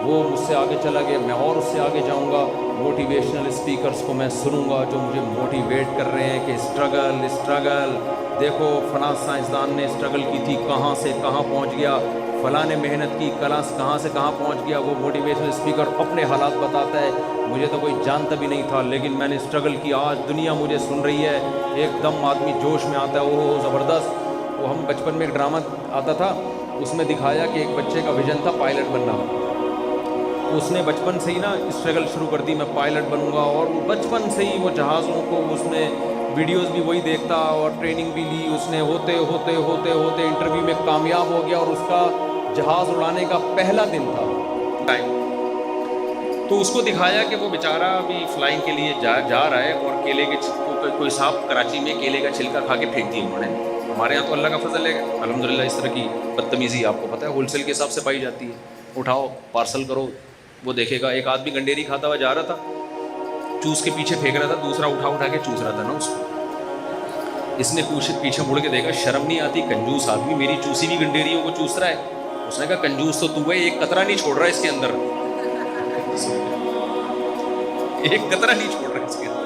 وہ مجھ سے آگے چلا گیا, میں اور اس سے آگے جاؤں گا. موٹیویشنل اسپیکرز کو میں سنوں گا جو مجھے موٹیویٹ کر رہے ہیں کہ اسٹرگل, دیکھو فلاں سائنسدان نے اسٹرگل کی تھی, کہاں سے کہاں پہنچ گیا, فلاں نے محنت کی, کہاں سے کہاں پہنچ گیا. وہ موٹیویشنل اسپیکر اپنے حالات بتاتا ہے, مجھے تو کوئی جانتا بھی نہیں تھا لیکن میں نے اسٹرگل کی, آج دنیا مجھے سن رہی ہے. ایک دم آدمی جوش میں آتا ہے, اوہ زبردست. وہ ہم بچپن میں ایک ڈرامہ آتا تھا, اس میں دکھایا کہ ایک بچے کا ویژن تھا پائلٹ بننا. اس نے بچپن سے ہی نا اسٹرگل شروع کر دی, میں پائلٹ بنوں گا, اور وہ بچپن سے ہی وہ جہازوں کو اس میں ویڈیوز بھی وہی دیکھتا, اور ٹریننگ بھی لی اس نے. ہوتے ہوتے ہوتے ہوتے انٹرویو میں کامیاب ہو گیا, اور اس کا جہاز اڑانے کا پہلا دن تھا ٹائم. تو اس کو دکھایا کہ وہ بیچارہ ابھی فلائنگ کے لیے جا رہا ہے, اور کیلے کے کوئی صاحب کراچی میں کیلے کا چھلکا کھا کے پھینک دی انہوں نے. ہمارے یہاں تو اللہ کا فضل ہے الحمدللہ, اس طرح کی بدتمیزی آپ کو پتہ ہے ہول سیل کے حساب سے پائی جاتی ہے. اٹھاؤ پارسل کرو, وہ دیکھے گا. ایک آدمی گنڈیری کھاتا ہوا جا رہا تھا, چوس کے پیچھے پھینک رہا تھا, دوسرا اٹھا کے چوس رہا تھا نا اس کو. اس نے پیچھے مڑ کے دیکھا, شرم نہیں آتی, کنجوس آدمی میری چوسی ہوئی گنڈیریوں کو چوس رہا ہے. اس نے کہا کنجوس تو ہے, ایک قطرہ نہیں چھوڑ رہا ہے اس کے اندر, ایک قطرہ نہیں چھوڑ رہا ہے اس کے اندر.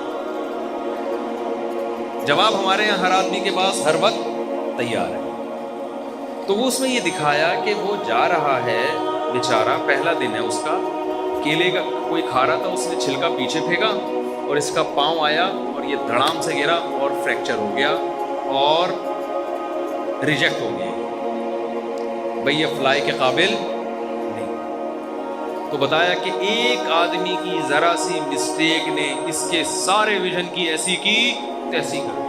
جواب ہمارے یہاں ہر آدمی کے پاس ہر وقت تیار ہے. تو وہ اس میں یہ دکھایا کہ وہ جا رہا ہے بیچارہ, پہلا دن ہے اس کا, کیلے کا کوئی کھا رہا تھا, اس نے چھلکا پیچھے پھینکا اور اس کا پاؤں آیا اور یہ دھڑام سے گرا اور فریکچر ہو گیا اور ریجیکٹ ہو گیا. بھئی یہ فلائی کے قابل نہیں. تو بتایا کہ ایک آدمی کی ذرا سی مسٹیک نے اس کے سارے ویژن کی ایسی کی تیسی کر.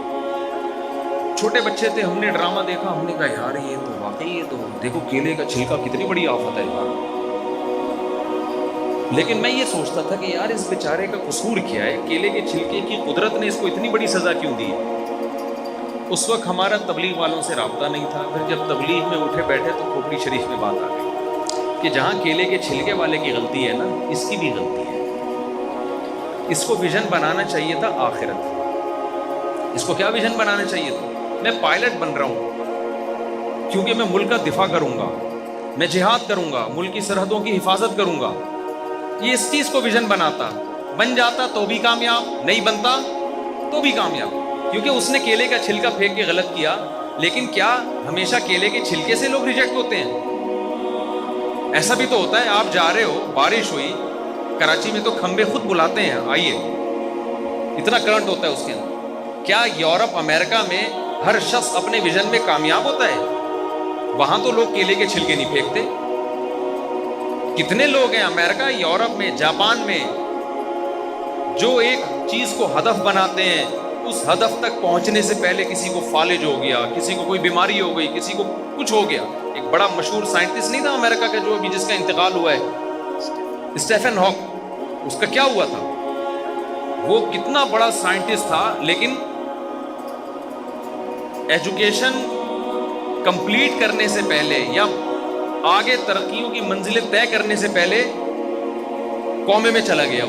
چھوٹے بچے تھے, ہم نے ڈرامہ دیکھا, ہم نے کہا یار یہ تو واقعی, یہ تو دیکھو کیلے کا چھلکا کتنی بڑی آفت ہے یار. لیکن میں یہ سوچتا تھا کہ یار اس بیچارے کا قصور کیا ہے, کیلے کے چھلکے کی قدرت نے اس کو اتنی بڑی سزا کیوں دی ہے. اس وقت ہمارا تبلیغ والوں سے رابطہ نہیں تھا. پھر جب تبلیغ میں اٹھے بیٹھے تو کھوپڑی شریف میں بات آ گئی کہ جہاں کیلے کے چھلکے والے کی غلطی ہے نا, اس کی بھی غلطی ہے. اس کو ویژن بنانا چاہیے تھا آخرت. اس کو کیا ویژن بنانا چاہیے تھا, میں پائلٹ بن رہا ہوں کیونکہ میں ملک کا دفاع کروں گا, میں جہاد کروں گا، ملک کی سرحدوں کی حفاظت کروں گا. یہ اس چیز کو ویژن بناتا، بن جاتا تو بھی کامیاب، نہیں بنتا تو بھی کامیاب. کیونکہ اس نے کیلے کا چھلکا پھینک کے غلط کیا. لیکن کیا ہمیشہ کیلے کے چھلکے سے لوگ ریجیکٹ ہوتے ہیں؟ ایسا بھی تو ہوتا ہے، آپ جا رہے ہو، بارش ہوئی، کراچی میں تو کھمبے خود بلاتے ہیں آئیے، اتنا کرنٹ ہوتا ہے اس کے اندر. کیا یورپ امریکہ میں ہر شخص اپنے ویژن میں کامیاب ہوتا ہے؟ وہاں تو لوگ کیلے کے چھلکے نہیں پھینکتے. کتنے لوگ ہیں امریکہ، یورپ میں، جاپان میں، جو ایک چیز کو ہدف بناتے ہیں، اس ہدف تک پہنچنے سے پہلے کسی کو فالج ہو گیا، کسی کو کوئی بیماری ہو گئی، کسی کو کچھ ہو گیا. ایک بڑا مشہور سائنٹسٹ نہیں تھا امریکہ کا جو ابھی جس کا انتقال ہوا ہے، اسٹیفن ہاک. اس کا کیا ہوا تھا؟ وہ کتنا بڑا سائنٹسٹ تھا، لیکن ایجوکیشن کمپلیٹ کرنے سے پہلے یا آگے ترقیوں کی منزلیں طے کرنے سے پہلے کومے میں چلا گیا.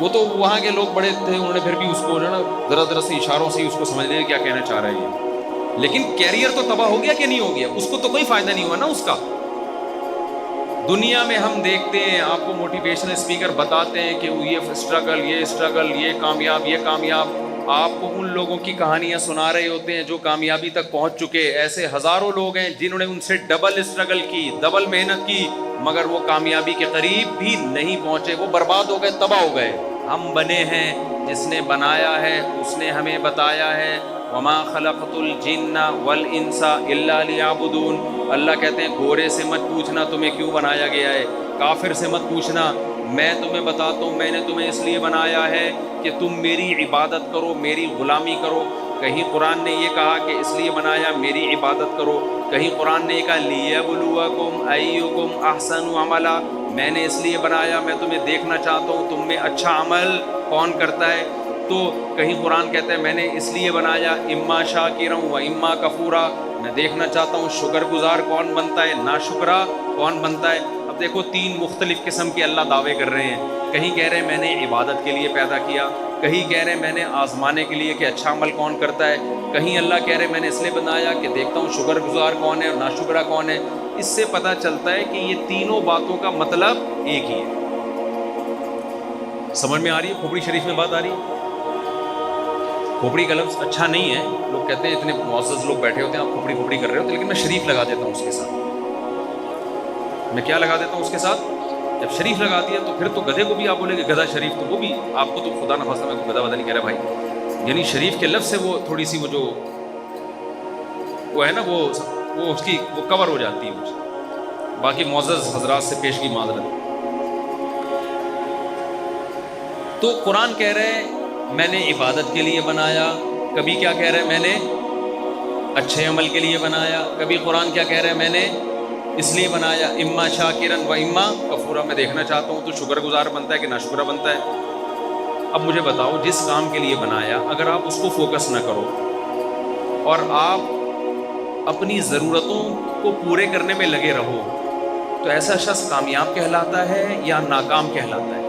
وہ تو وہاں کے لوگ بڑے تھے، انہوں نے پھر بھی اس کو جو ہے نا ذرا ذرا سے اشاروں سے اس کو سمجھ لیا کیا کہنا چاہ رہا ہے یہ. لیکن کیریئر تو تباہ ہو گیا کہ نہیں ہو گیا؟ اس کو تو کوئی فائدہ نہیں ہوا نا اس کا. دنیا میں ہم دیکھتے ہیں، آپ کو موٹیویشنل اسپیکر بتاتے ہیں کہ یہ اسٹرگل، یہ کامیاب، یہ کامیاب. آپ کو ان لوگوں کی کہانیاں سنا رہے ہوتے ہیں جو کامیابی تک پہنچ چکے. ایسے ہزاروں لوگ ہیں جنہوں نے ان سے ڈبل اسٹرگل کی، ڈبل محنت کی، مگر وہ کامیابی کے قریب بھی نہیں پہنچے. وہ برباد ہو گئے، تباہ ہو گئے. ہم بنے ہیں، جس نے بنایا ہے اس نے ہمیں بتایا ہے وما خلقت الجن والانس الا لیعبدون. اللہ کہتے ہیں گورے سے مت پوچھنا تمہیں کیوں بنایا گیا ہے، کافر سے مت پوچھنا، میں تمہیں بتاتا ہوں میں نے تمہیں اس لیے بنایا ہے کہ تم میری عبادت کرو، میری غلامی کرو. کہیں قرآن نے یہ کہا کہ اس لیے بنایا میری عبادت کرو، کہیں قرآن نے یہ کہا لیبلوکم ایکم احسن عملا، میں نے اس لیے بنایا، میں تمہیں دیکھنا چاہتا ہوں تم میں اچھا عمل کون کرتا ہے. تو کہیں قرآن کہتا ہے میں نے اس لیے بنایا اما شاکرا و اما کفورا، میں دیکھنا چاہتا ہوں شکر گزار کون بنتا ہے، ناشکرا کون بنتا ہے. اب دیکھو تین مختلف قسم کے اللہ دعوے کر رہے ہیں. کہیں کہہ رہے ہیں میں نے عبادت کے لیے پیدا کیا، کہیں کہہ رہے ہیں میں نے آزمانے کے لیے کہ اچھا عمل کون کرتا ہے، کہیں اللہ کہہ رہے ہیں میں نے اس لیے بنایا کہ دیکھتا ہوں شکر گزار کون ہے اور ناشکرا کون ہے. اس سے پتہ چلتا ہے کہ یہ تینوں باتوں کا مطلب ایک ہی ہے. سمجھ میں آ رہی ہے؟ کھوپڑی شریف میں بات آ رہی ہے؟ کھوپڑی کا لفظ اچھا نہیں ہے، لوگ کہتے ہیں اتنے معزز لوگ بیٹھے ہوتے ہیں آپ کھوپڑی کھوپڑی کر رہے ہوتے، لیکن میں شریف لگا دیتا ہوں اس کے ساتھ. میں کیا لگا دیتا ہوں اس کے ساتھ؟ جب شریف لگا دیا تو پھر تو گدھے کو بھی آپ بولیں گے گدھا شریف، تو وہ بھی آپ کو تو خدا نہ خواستہ میں تو گدھا ودا نہیں کہہ رہا بھائی. یعنی شریف کے لفظ سے وہ تھوڑی سی وہ جو وہ ہے نا وہ اس کی وہ کور ہو جاتی ہے. باقی معزز حضرات سے پیش کی معذرت. تو قرآن کہہ رہے ہیں میں نے عبادت کے لیے بنایا، کبھی کیا کہہ رہے ہیں میں نے اچھے عمل کے لیے بنایا، کبھی قرآن کیا کہہ رہے ہیں میں نے اس لیے بنایا اما شاکرن و اما کفورا، میں دیکھنا چاہتا ہوں تو شکر گزار بنتا ہے کہ ناشکرا بنتا ہے. اب مجھے بتاؤ جس کام کے لیے بنایا اگر آپ اس کو فوکس نہ کرو اور آپ اپنی ضرورتوں کو پورے کرنے میں لگے رہو تو ایسا شخص کامیاب کہلاتا ہے یا ناکام کہلاتا ہے؟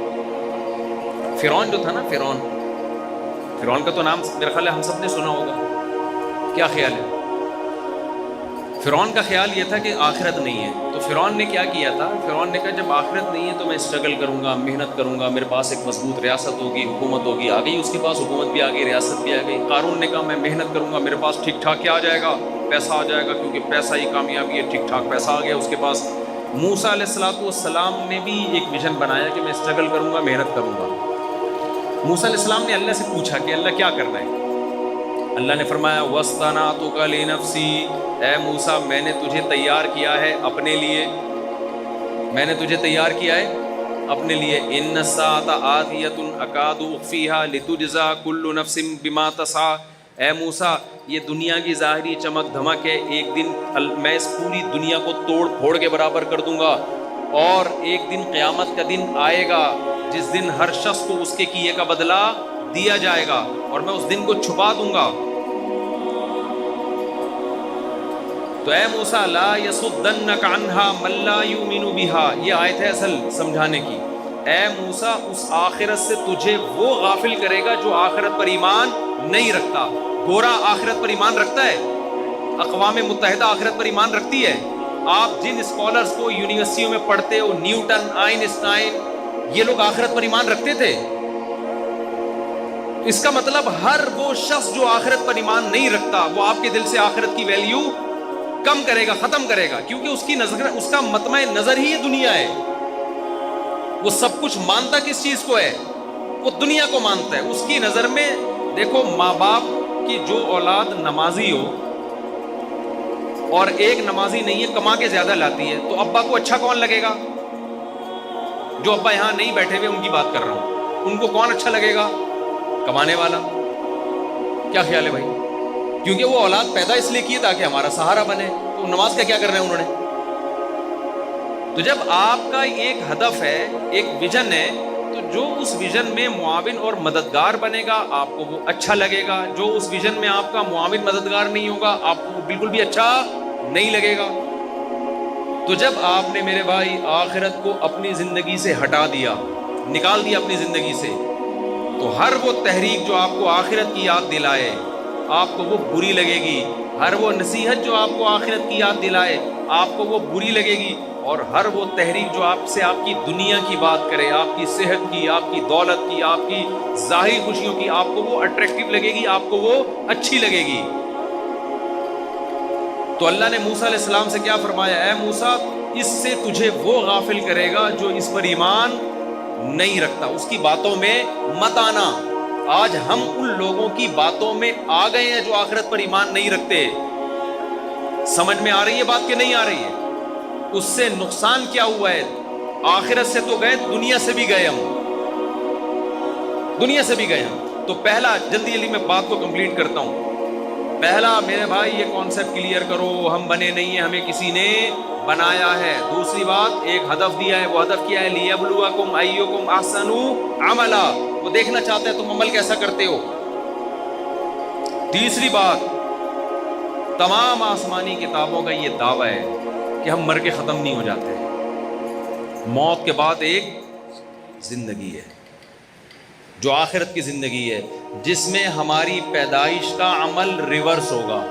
فرعون جو تھا نا، فرعون کا تو نام میرا خیال ہے ہم سب نے سنا ہوگا. کیا خیال ہے؟ فرعون کا خیال یہ تھا کہ آخرت نہیں ہے. تو فرعون نے کیا کیا تھا؟ فرعون نے کہا جب آخرت نہیں ہے تو میں اسٹرگل کروں گا، محنت کروں گا، میرے پاس ایک مضبوط ریاست ہوگی، حکومت ہوگی. آ گئی اس کے پاس حکومت بھی آ گئی، ریاست بھی آ گئی. قارون نے کہا میں محنت کروں گا، میرے پاس ٹھیک ٹھاک کیا آ جائے گا، پیسہ آ جائے گا، کیونکہ پیسہ ہی کامیابی ہے. ٹھیک ٹھاک پیسہ آ گیا اس کے پاس. موسیٰ علیہ السلام نے بھی ایک ویژن بنایا کہ میں اسٹرگل کروں گا، محنت کروں گا. موسیٰ علیہ السلام نے اللہ سے پوچھا کہ اللہ کیا کر رہے ہیں؟ اللہ نے فرمایا وَاصْطَنَعْتُكَ لِنَفْسِي، اے موسیٰ میں نے تجھے تیار کیا ہے اپنے لیے، میں نے تجھے تیار کیا ہے اپنے لیے. إِنَّ السَّاعَةَ آتِيَةٌ أَكَادُ أُخْفِيهَا لِتُجْزَىٰ كُلُّ نَفْسٍ بِمَا تَسْعَىٰ. اے موسیٰ یہ دنیا کی ظاہری چمک دھمک ہے، ایک دن میں اس پوری دنیا کو توڑ پھوڑ کے برابر کر دوں گا. اور ایک دن قیامت کا دن آئے گا جس دن ہر شخص کو اس کے کیے کا بدلہ دیا جائے گا، اور میں اس دن کو چھپا دوں گا. تو اے موسیٰ لا یصدنک عنہا من لا یؤمن بها، یہ آیت ہے اصل سمجھانے کی. اے موسیٰ اس آخرت سے تجھے وہ غافل کرے گا جو آخرت پر ایمان نہیں رکھتا. گورا آخرت پر ایمان رکھتا ہے؟ اقوام متحدہ آخرت پر ایمان رکھتی ہے؟ آپ جن اسکالرز کو یونیورسٹیوں میں پڑھتے ہو، نیوٹن، آئنسٹائن، یہ لوگ آخرت پر ایمان رکھتے تھے؟ اس کا مطلب ہر وہ شخص جو آخرت پر ایمان نہیں رکھتا وہ آپ کے دل سے آخرت کی ویلیو کم کرے گا، ختم کرے گا، کیونکہ اس کی نظر، اس کا مطمع نظر ہی یہ دنیا ہے۔ وہ سب کچھ مانتا کس چیز کو ہے؟ وہ دنیا کو مانتا ہے۔ اس کی نظر میں دیکھو، ماں باپ کی جو اولاد نمازی ہو اور ایک نمازی نہیں ہے، کما کے زیادہ لاتی ہے، تو ابا کو اچھا کون لگے گا؟ جو ابا یہاں نہیں بیٹھے ہوئے ان کی بات کر رہا ہوں، ان کو کون اچھا لگے گا؟ کمانے والا۔ کیا خیال ہے بھائی؟ کیونکہ وہ اولاد پیدا اس لیے کی تاکہ ہمارا سہارا بنے، تو نماز کا کیا کر رہے ہیں انہوں نے؟ تو جب آپ کا ایک ہدف ہے، ایک ویژن ہے، تو جو اس ویژن میں معاون اور مددگار بنے گا آپ کو وہ اچھا لگے گا، جو اس ویژن میں آپ کا معاون مددگار نہیں ہوگا آپ کو بالکل بھی اچھا نہیں لگے گا۔ تو جب آپ نے میرے بھائی آخرت کو اپنی زندگی سے ہٹا دیا، نکال دیا اپنی زندگی سے، تو ہر وہ تحریک جو آپ کو آخرت کی یاد دلائے آپ کو وہ بری لگے گی، ہر وہ نصیحت جو آپ کو آخرت کی یاد دلائے آپ کو وہ بری لگے گی، اور ہر وہ تحریک جو آپ سے آپ کی دنیا کی بات کرے، آپ کی صحت کی، آپ کی دولت کی، آپ کی ظاہری خوشیوں کی، آپ کو وہ اٹریکٹیو لگے گی، آپ کو وہ اچھی لگے گی۔ تو اللہ نے موسیٰ علیہ السلام سے کیا فرمایا؟ اے موسیٰ، اس سے تجھے وہ غافل کرے گا جو اس پر ایمان نہیں رکھتا، اس کی باتوں میں مت آنا۔ آج ہم ان لوگوں کی باتوں میں آ گئے ہیں جو آخرت پر ایمان نہیں رکھتے۔ سمجھ میں آ رہی ہے بات کہ نہیں آ رہی ہے؟ اس سے نقصان کیا ہوا ہے؟ آخرت سے تو گئے، دنیا سے بھی گئے ہم، دنیا سے بھی گئے ہم۔ تو پہلا، جلدی جلدی میں بات کو کمپلیٹ کرتا ہوں۔ پہلا میرے بھائی یہ کانسیپٹ کلیئر کرو، ہم بنے نہیں ہیں، ہمیں کسی نے بنایا ہے۔ دوسری بات، ایک ہدف دیا ہے، وہ ہدف کیا ہے؟ لیبلوکم ایکم احسن عملا، وہ دیکھنا چاہتا ہے تم عمل کیسا کرتے ہو۔ تیسری بات، تمام آسمانی کتابوں کا یہ دعویٰ ہے کہ ہم مر کے ختم نہیں ہو جاتے، موت کے بعد ایک زندگی ہے جو آخرت کی زندگی ہے، جس میں ہماری پیدائش کا عمل ریورس ہوگا،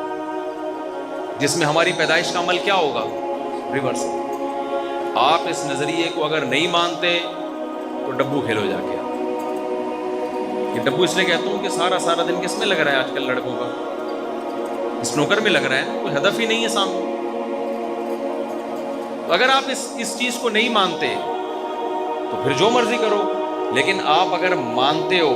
جس میں ہماری پیدائش کا عمل کیا ہوگا؟ ریورس ہوگا۔ آپ اس نظریے کو اگر نہیں مانتے تو ڈبو کھیلو جا کے۔ یہ ڈبو اس لیے کہتا ہوں کہ سارا دن کس میں لگ رہا ہے آج کل لڑکوں کا؟ اسنوکر میں لگ رہا ہے، کوئی ہدف ہی نہیں ہے سامنے۔ تو اگر آپ اس چیز کو نہیں مانتے تو پھر جو مرضی کرو، لیکن آپ اگر مانتے ہو،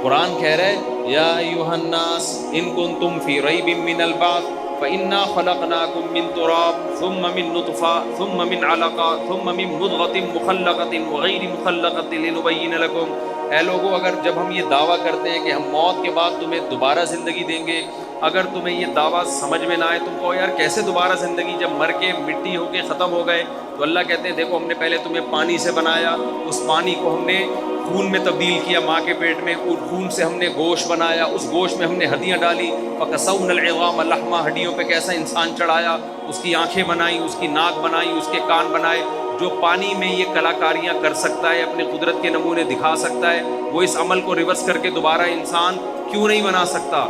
قرآن کہہ رہا ہے یا ایھا الناس ان کنتم فی ریب من البعث فانا خلقناکم من تراب ثم من نطفہ ثم من علقہ ثم من مضغۃ مخلقۃ وغیر مخلقۃ لنبین لکم۔ اے لوگو، اگر جب ہم یہ دعویٰ کرتے ہیں کہ ہم موت کے بعد تمہیں دوبارہ زندگی دیں گے، اگر تمہیں یہ دعویٰ سمجھ میں نہ آئے، تم کہو یار کیسے دوبارہ زندگی، جب مر کے مٹی ہو کے ختم ہو گئے، تو اللہ کہتے ہیں دیکھو ہم نے پہلے تمہیں پانی سے بنایا، اس پانی کو ہم نے خون میں تبدیل کیا ماں کے پیٹ میں، اور خون سے ہم نے گوشت بنایا، اس گوشت میں ہم نے ہڈیاں ڈالی، فَكَسَوْنَا الْعِظَامَ لَحْمًا، ہڈیوں پہ کیسا انسان چڑھایا، اس کی آنکھیں بنائی، اس کی ناک بنائی، اس کے کان بنائے۔ جو پانی میں یہ کلاکاریاں کر سکتا ہے، اپنے قدرت کے نمونے دکھا سکتا ہے، وہ اس عمل کو ریورس کر کے دوبارہ انسان کیوں نہیں بنا سکتا؟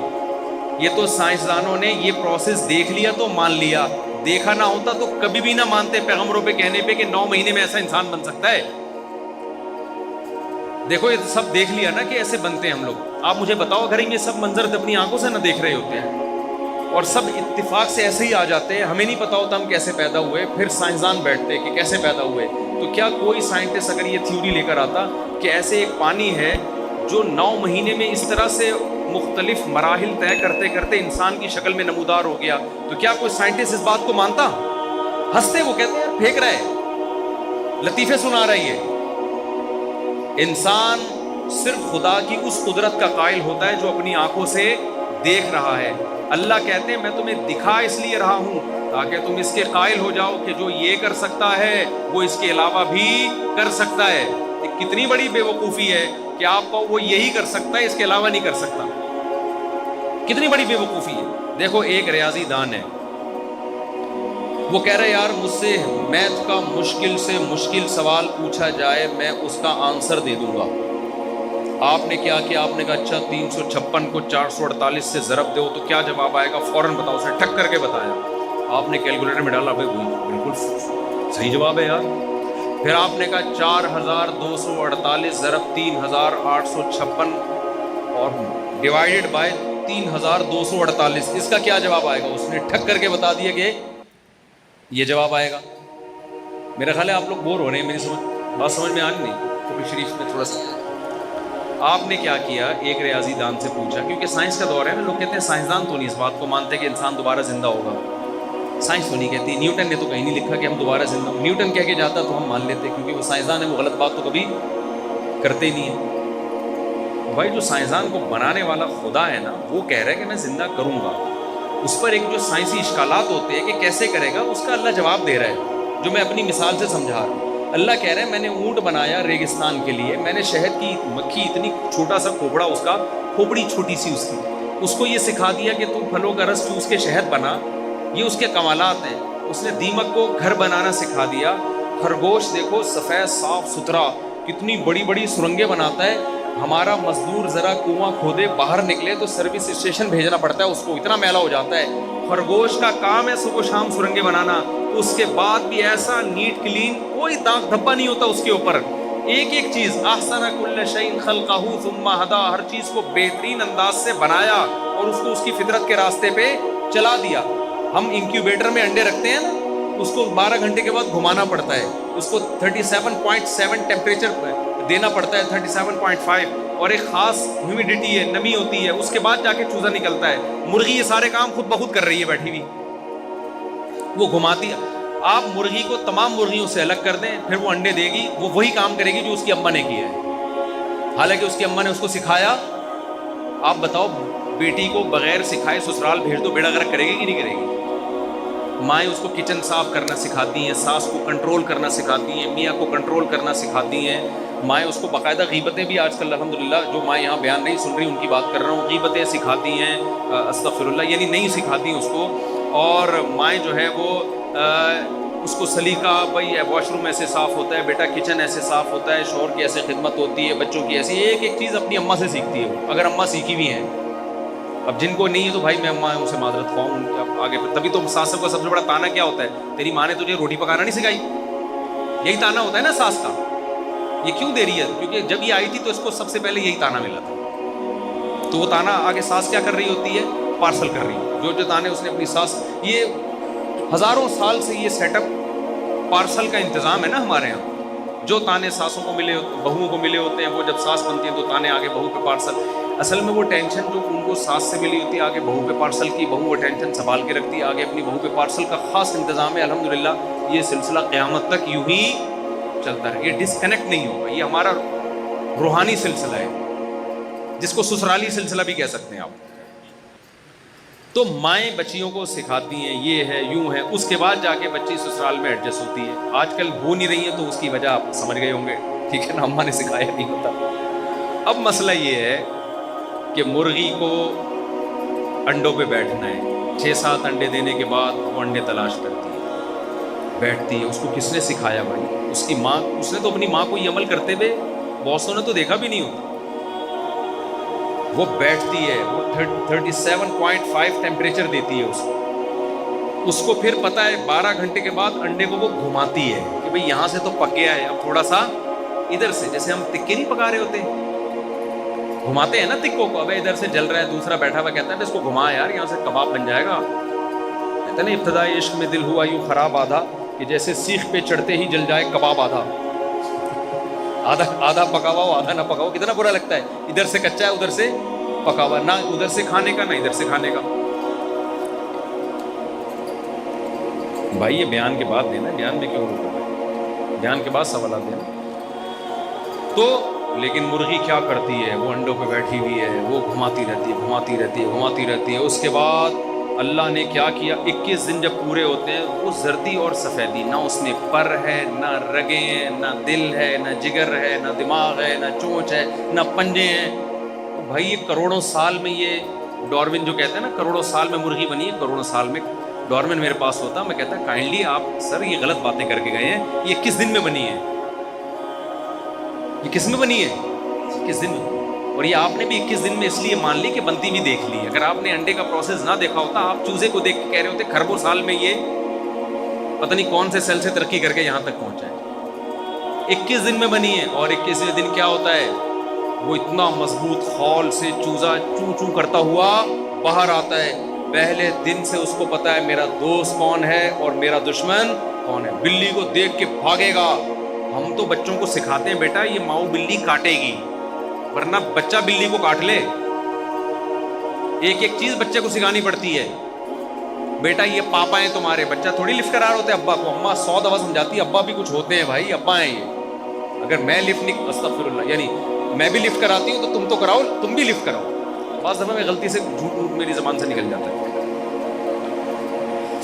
یہ تو سائنسدانوں نے یہ پروسیس دیکھ لیا تو مان لیا، دیکھا نہ ہوتا تو کبھی بھی نہ مانتے پیغمبروں پہ کہنے پہ کہ 9 مہینے میں ایسا انسان بن سکتا ہے۔ دیکھو یہ سب دیکھ لیا نا کہ ایسے بنتے ہیں ہم لوگ۔ آپ مجھے بتاؤ اگر یہ سب منظر اپنی آنکھوں سے نہ دیکھ رہے ہوتے ہیں اور سب اتفاق سے ایسے ہی آ جاتے ہیں، ہمیں نہیں پتا ہوتا ہم کیسے پیدا ہوئے، پھر سائنسدان بیٹھتے کہ کیسے پیدا ہوئے، تو کیا کوئی سائنٹسٹ اگر یہ تھیوری لے کر آتا کہ ایسے ایک پانی ہے جو 9 مہینے میں اس طرح سے مختلف مراحل طے کرتے کرتے انسان کی شکل میں نمودار ہو گیا، تو کیا کوئی سائنٹسٹ اس بات کو مانتا؟ ہنستے، وہ کہتے ہیں یار پھینک رہا ہے، لطیفے سنا رہی ہے۔ انسان صرف خدا کی اس قدرت کا قائل ہوتا ہے جو اپنی آنکھوں سے دیکھ رہا ہے۔ اللہ کہتے ہیں میں تمہیں دکھا اس لیے رہا ہوں تاکہ تم اس کے قائل ہو جاؤ کہ جو یہ کر سکتا ہے وہ اس کے علاوہ بھی کر سکتا ہے۔ کتنی بڑی بے وقوفی ہے کہ آپ کو وہ یہی کر سکتا ہے، اس کے علاوہ نہیں کر سکتا۔ کتنی بڑی بے وقوفی ہے۔ دیکھو ایک ریاضی دان ہے، وہ کہہ رہے یار مجھ سے میتھ کا مشکل سے مشکل سوال پوچھا جائے میں اس کا آنسر دے دوں گا، آپ نے کیا کیا؟ آپ نے کہا اچھا 356 کو 448 سے ضرب دو تو کیا جواب آئے گا؟ فوراً بتاؤ. اسے ٹھک کر کے بتایا. آپ نے کیلکولیٹر میں ڈالا، بھائی بالکل صحیح جواب ہے یار. پھر آپ نے کہا 4248 ضرب 3856 اور ڈیوائیڈڈ بائی 3248، اس کا کیا جواب آئے گا؟ اس نے ٹھک کر کے بتا دیا کہ یہ جواب آئے گا. میرا خیال ہے آپ لوگ بور ہو رہے ہیں، میری بات سمجھ میں آ رہی نہیں؟ کبھی شریف میں تھوڑا سا آپ نے کیا کیا، ایک ریاضی دان سے پوچھا، کیونکہ سائنس کا دور ہے نا، لوگ کہتے ہیں سائنسدان تو نہیں اس بات کو مانتے کہ انسان دوبارہ زندہ ہوگا. سائنس تو نہیں کہتی، نیوٹن نے تو کہیں نہیں لکھا کہ ہم دوبارہ زندہ ہوں. نیوٹن کہہ کے جاتا تو ہم مان لیتے، کیونکہ وہ سائنسدان ہے، وہ غلط بات تو کبھی کرتے ہی نہیں ہے. بھائی جو سائنسدان کو بنانے والا خدا ہے نا، وہ کہہ رہا ہے کہ میں زندہ کروں گا. اس پر ایک جو سائنسی اشکالات ہوتے ہیں کہ کیسے کرے گا، اس کا اللہ جواب دے رہا ہے، جو میں اپنی مثال سے سمجھا رہا ہوں. اللہ کہہ رہے ہیں میں نے اونٹ بنایا ریگستان کے لیے، میں نے شہد کی مکھی اتنی چھوٹا سا کھوپڑا، اس کا کھوپڑی چھوٹی سی اس کو یہ سکھا دیا کہ تم پھلوں کا رس چوس کے شہد بنا. یہ اس کے کمالات ہیں. اس نے دیمک کو گھر بنانا سکھا دیا. خرگوش دیکھو سفید صاف ستھرا، کتنی بڑی بڑی سرنگیں بناتا ہے. ہمارا مزدور ذرا کنواں کھودے باہر نکلے تو سروس اسٹیشن بھیجنا پڑتا ہے، اس کو اتنا میلا ہو جاتا ہے. خرگوش کا کام ہے صبح و شام سرنگیں بنانا. اس کے بعد بھی ایسا نیٹ کلین، کوئی داغ دھبا نہیں ہوتا اس کے اوپر. ایک ایک چیز احسن کل شیء خلقہ ثم ہدی، ہر چیز کو بہترین انداز سے بنایا اور اس کو اس کی فطرت کے راستے پہ چلا دیا. ہم انکیوبیٹر میں انڈے رکھتے ہیں نا، اس کو 12 گھنٹے کے بعد گھمانا پڑتا ہے، اس کو 37.7 ٹیمپریچر دینا پڑتا ہے، 37.5، اور ایک خاص ہیومیڈیٹی ہے، نمی ہوتی ہے، اس کے بعد جا کے چوزا نکلتا ہے. مرغی یہ سارے کام خود بخود کر رہی ہے بیٹھی ہوئی، وہ گھماتی ہے. آپ مرغی کو تمام مرغیوں سے الگ کر دیں، پھر وہ انڈے دے گی، وہ وہی کام کرے گی جو اس کی اماں نے کیا ہے، حالانکہ اس کی اماں نے اس کو سکھایا. آپ بتاؤ بیٹی کو بغیر سکھائے سسرال بھیج دو، بیڑا غرق کرے گی کہ نہیں کرے گی؟ مائیں اس کو کچن صاف کرنا سکھاتی ہیں، ساس کو کنٹرول کرنا سکھاتی ہیں، میاں کو کنٹرول کرنا سکھاتی ہیں. مائیں اس کو باقاعدہ غیبتیں بھی آج کل الحمدللہ، جو مائیں یہاں بیان نہیں سن رہی ان کی بات کر رہا ہوں، غیبتیں سکھاتی ہیں، استغفر اللہ، یعنی نہیں سکھاتی اس کو. اور مائیں جو ہے وہ اس کو سلیقہ، بھائی واش روم ایسے صاف ہوتا ہے بیٹا، کچن ایسے صاف ہوتا ہے، شوہر کی ایسے خدمت ہوتی ہے، بچوں کی ایسی، ایک ایک چیز اپنی اماں سے سیکھتی ہے، اگر اماں سیکھی بھی ہیں. اب جن کو نہیں ہے تو بھائی میں اماں سے معذرت خواہ ہوں آگے. تبھی تو ساس کا سب سے بڑا تانا کیا ہوتا ہے؟ تیری ماں نے تجھے روٹی پکانا نہیں سکھائی. یہی تانا ہوتا ہے نا ساس کا. یہ کیوں دے رہی ہے؟ کیونکہ جب یہ آئی تھی تو اس کو سب سے پہلے یہی تانا ملا تھا. تو وہ تانا آگے ساس کیا کر رہی ہوتی ہے؟ پارسل کر رہی ہے. جو تانے اس نے اپنی ساس، یہ ہزاروں سال سے یہ سیٹ اپ پارسل کا انتظام ہے نا ہمارے یہاں. جو تانے ساسوں کو ملے، بہوؤں کو ملے ہوتے ہیں، وہ جب ساس بنتی ہے تو تانے آگے بہو پہ پارسل. اصل میں وہ ٹینشن جو ان کو ساس سے ملی ہوتی ہے آگے بہو پہ پارسل کی، بہو وہ ٹینشن سنبھال کے رکھتی ہے، آگے اپنی بہو پہ پارسل کا خاص انتظام ہے. الحمدللہ یہ سلسلہ قیامت تک یوں ہی چلتا ہے، یہ ڈسکنیکٹ نہیں ہوگا. یہ ہمارا روحانی سلسلہ ہے، جس کو سسرالی سلسلہ بھی کہہ سکتے ہیں آپ. تو مائیں بچیوں کو سکھاتی ہیں یہ ہے یوں ہے، اس کے بعد جا کے بچی سسرال میں ایڈجسٹ ہوتی ہے. آج کل ہو نہیں رہی ہے تو اس کی وجہ آپ سمجھ گئے ہوں گے، ٹھیک ہے نا، اماں نے سکھایا نہیں ہوتا. اب مسئلہ یہ ہے کہ مرغی کو انڈوں پہ بیٹھنا ہے، 6-7 انڈے دینے کے بعد وہ انڈے تلاش کرتی ہے، بیٹھتی ہے. اس کو کس نے سکھایا بھائی؟ اس کی ماں. اس نے تو اپنی ماں کو یہ عمل کرتے ہوئے بوسوں نے تو دیکھا بھی نہیں ہوتا. وہ بیٹھتی ہے، وہ 37.5 ٹیمپریچر دیتی ہے اس کو پھر پتہ ہے 12 گھنٹے کے بعد انڈے کو وہ گھماتی ہے کہ بھئی یہاں سے تو پک گیا ہے، اب تھوڑا سا ادھر سے، جیسے ہم تکے نہیں پکا رہے ہوتے، گھماتے ہیں نا تکوں کو. ابھی ادھر سے جل رہا ہے، دوسرا بیٹھا ہوا کہتا ہے اس کو گھما یار، یہاں سے کباب بن جائے گا. کہتے ہیں نا ابتدائی عشق میں دل ہوا یوں خراب آدھا، کہ جیسے سیخ پہ چڑھتے ہی جل جائے کباب آدھا. آدھا پکا ہوا ہو آدھا نہ پکا ہوا، کتنا برا لگتا ہے. ادھر سے کچا ہے ادھر سے پکا ہوا، نہ ادھر سے کھانے کا نہ ادھر سے کھانے کا. بھائی یہ بیان کے بعد دینا، بیان میں کیوں رکا ہے؟ بیان کے بعد سوالات دینا. تو لیکن مرغی کیا کرتی ہے؟ وہ انڈوں پہ بیٹھی ہوئی ہے، وہ گھماتی رہتی ہے، گھماتی رہتی ہے، گھماتی رہتی ہے. اس کے بعد اللہ نے کیا کیا؟ 21 دن جب پورے ہوتے ہیں، وہ زردی اور سفیدی، نہ اس میں پر ہے، نہ رگیں ہیں، نہ دل ہے، نہ جگر ہے، نہ دماغ ہے، نہ چونچ ہے، نہ پنجے ہیں. بھائی یہ کروڑوں سال میں، یہ ڈارون جو کہتے ہیں نا کروڑوں سال میں مرغی بنی ہے، کروڑوں سال میں. ڈارون میرے پاس ہوتا، میں کہتا کائنڈلی آپ سر یہ غلط باتیں کر کے گئے ہیں، یہ کس دن میں بنی ہے؟ یہ کس میں بنی ہے؟ کس دن میں؟ اور یہ آپ نے بھی 21 دن میں اس لیے مان لی کہ بنتی بھی دیکھ لی. اگر آپ نے انڈے کا پروسیس نہ دیکھا ہوتا, آپ چوزے کو دیکھ کے کہہ رہے ہوتے کھربوں سال میں یہ پتہ نہیں کون سے سیل سے ترقی کر کے یہاں تک پہنچا ہے. 21 دن میں بنی ہے. اور 21ویں دن کیا ہوتا ہے, وہ اتنا مضبوط خول سے چوزا چوں چوں کرتا ہوا باہر آتا ہے. پہلے دن سے اس کو پتا ہے میرا دوست کون ہے اور میرا دشمن کون ہے. بلی کو دیکھ کے بھاگے گا. ہم تو بچوں کو سکھاتے ہیں بیٹا یہ ماؤ بلی کاٹے گی, ورنہ بچہ بلی کو کاٹ لے. ایک ایک چیز بچے کو سکھانی پڑتی ہے. بیٹا یہ پاپا ہیں تمہارے, بچہ تھوڑی لفٹ کرا رہا ہوتا ہے ابا کو. اماں 100 دفعہ سمجھاتی ہے ابا بھی کچھ ہوتے ہیں بھائی, ابا ہیں یہ. اگر میں لفٹ نہیں, استغفر اللہ, یعنی میں بھی لفٹ کراتی ہوں تو تم تو کراؤ, تم بھی لفٹ کراؤ. بعض دفعہ میں غلطی سے جھوٹ میری زبان سے نکل جاتا ہے,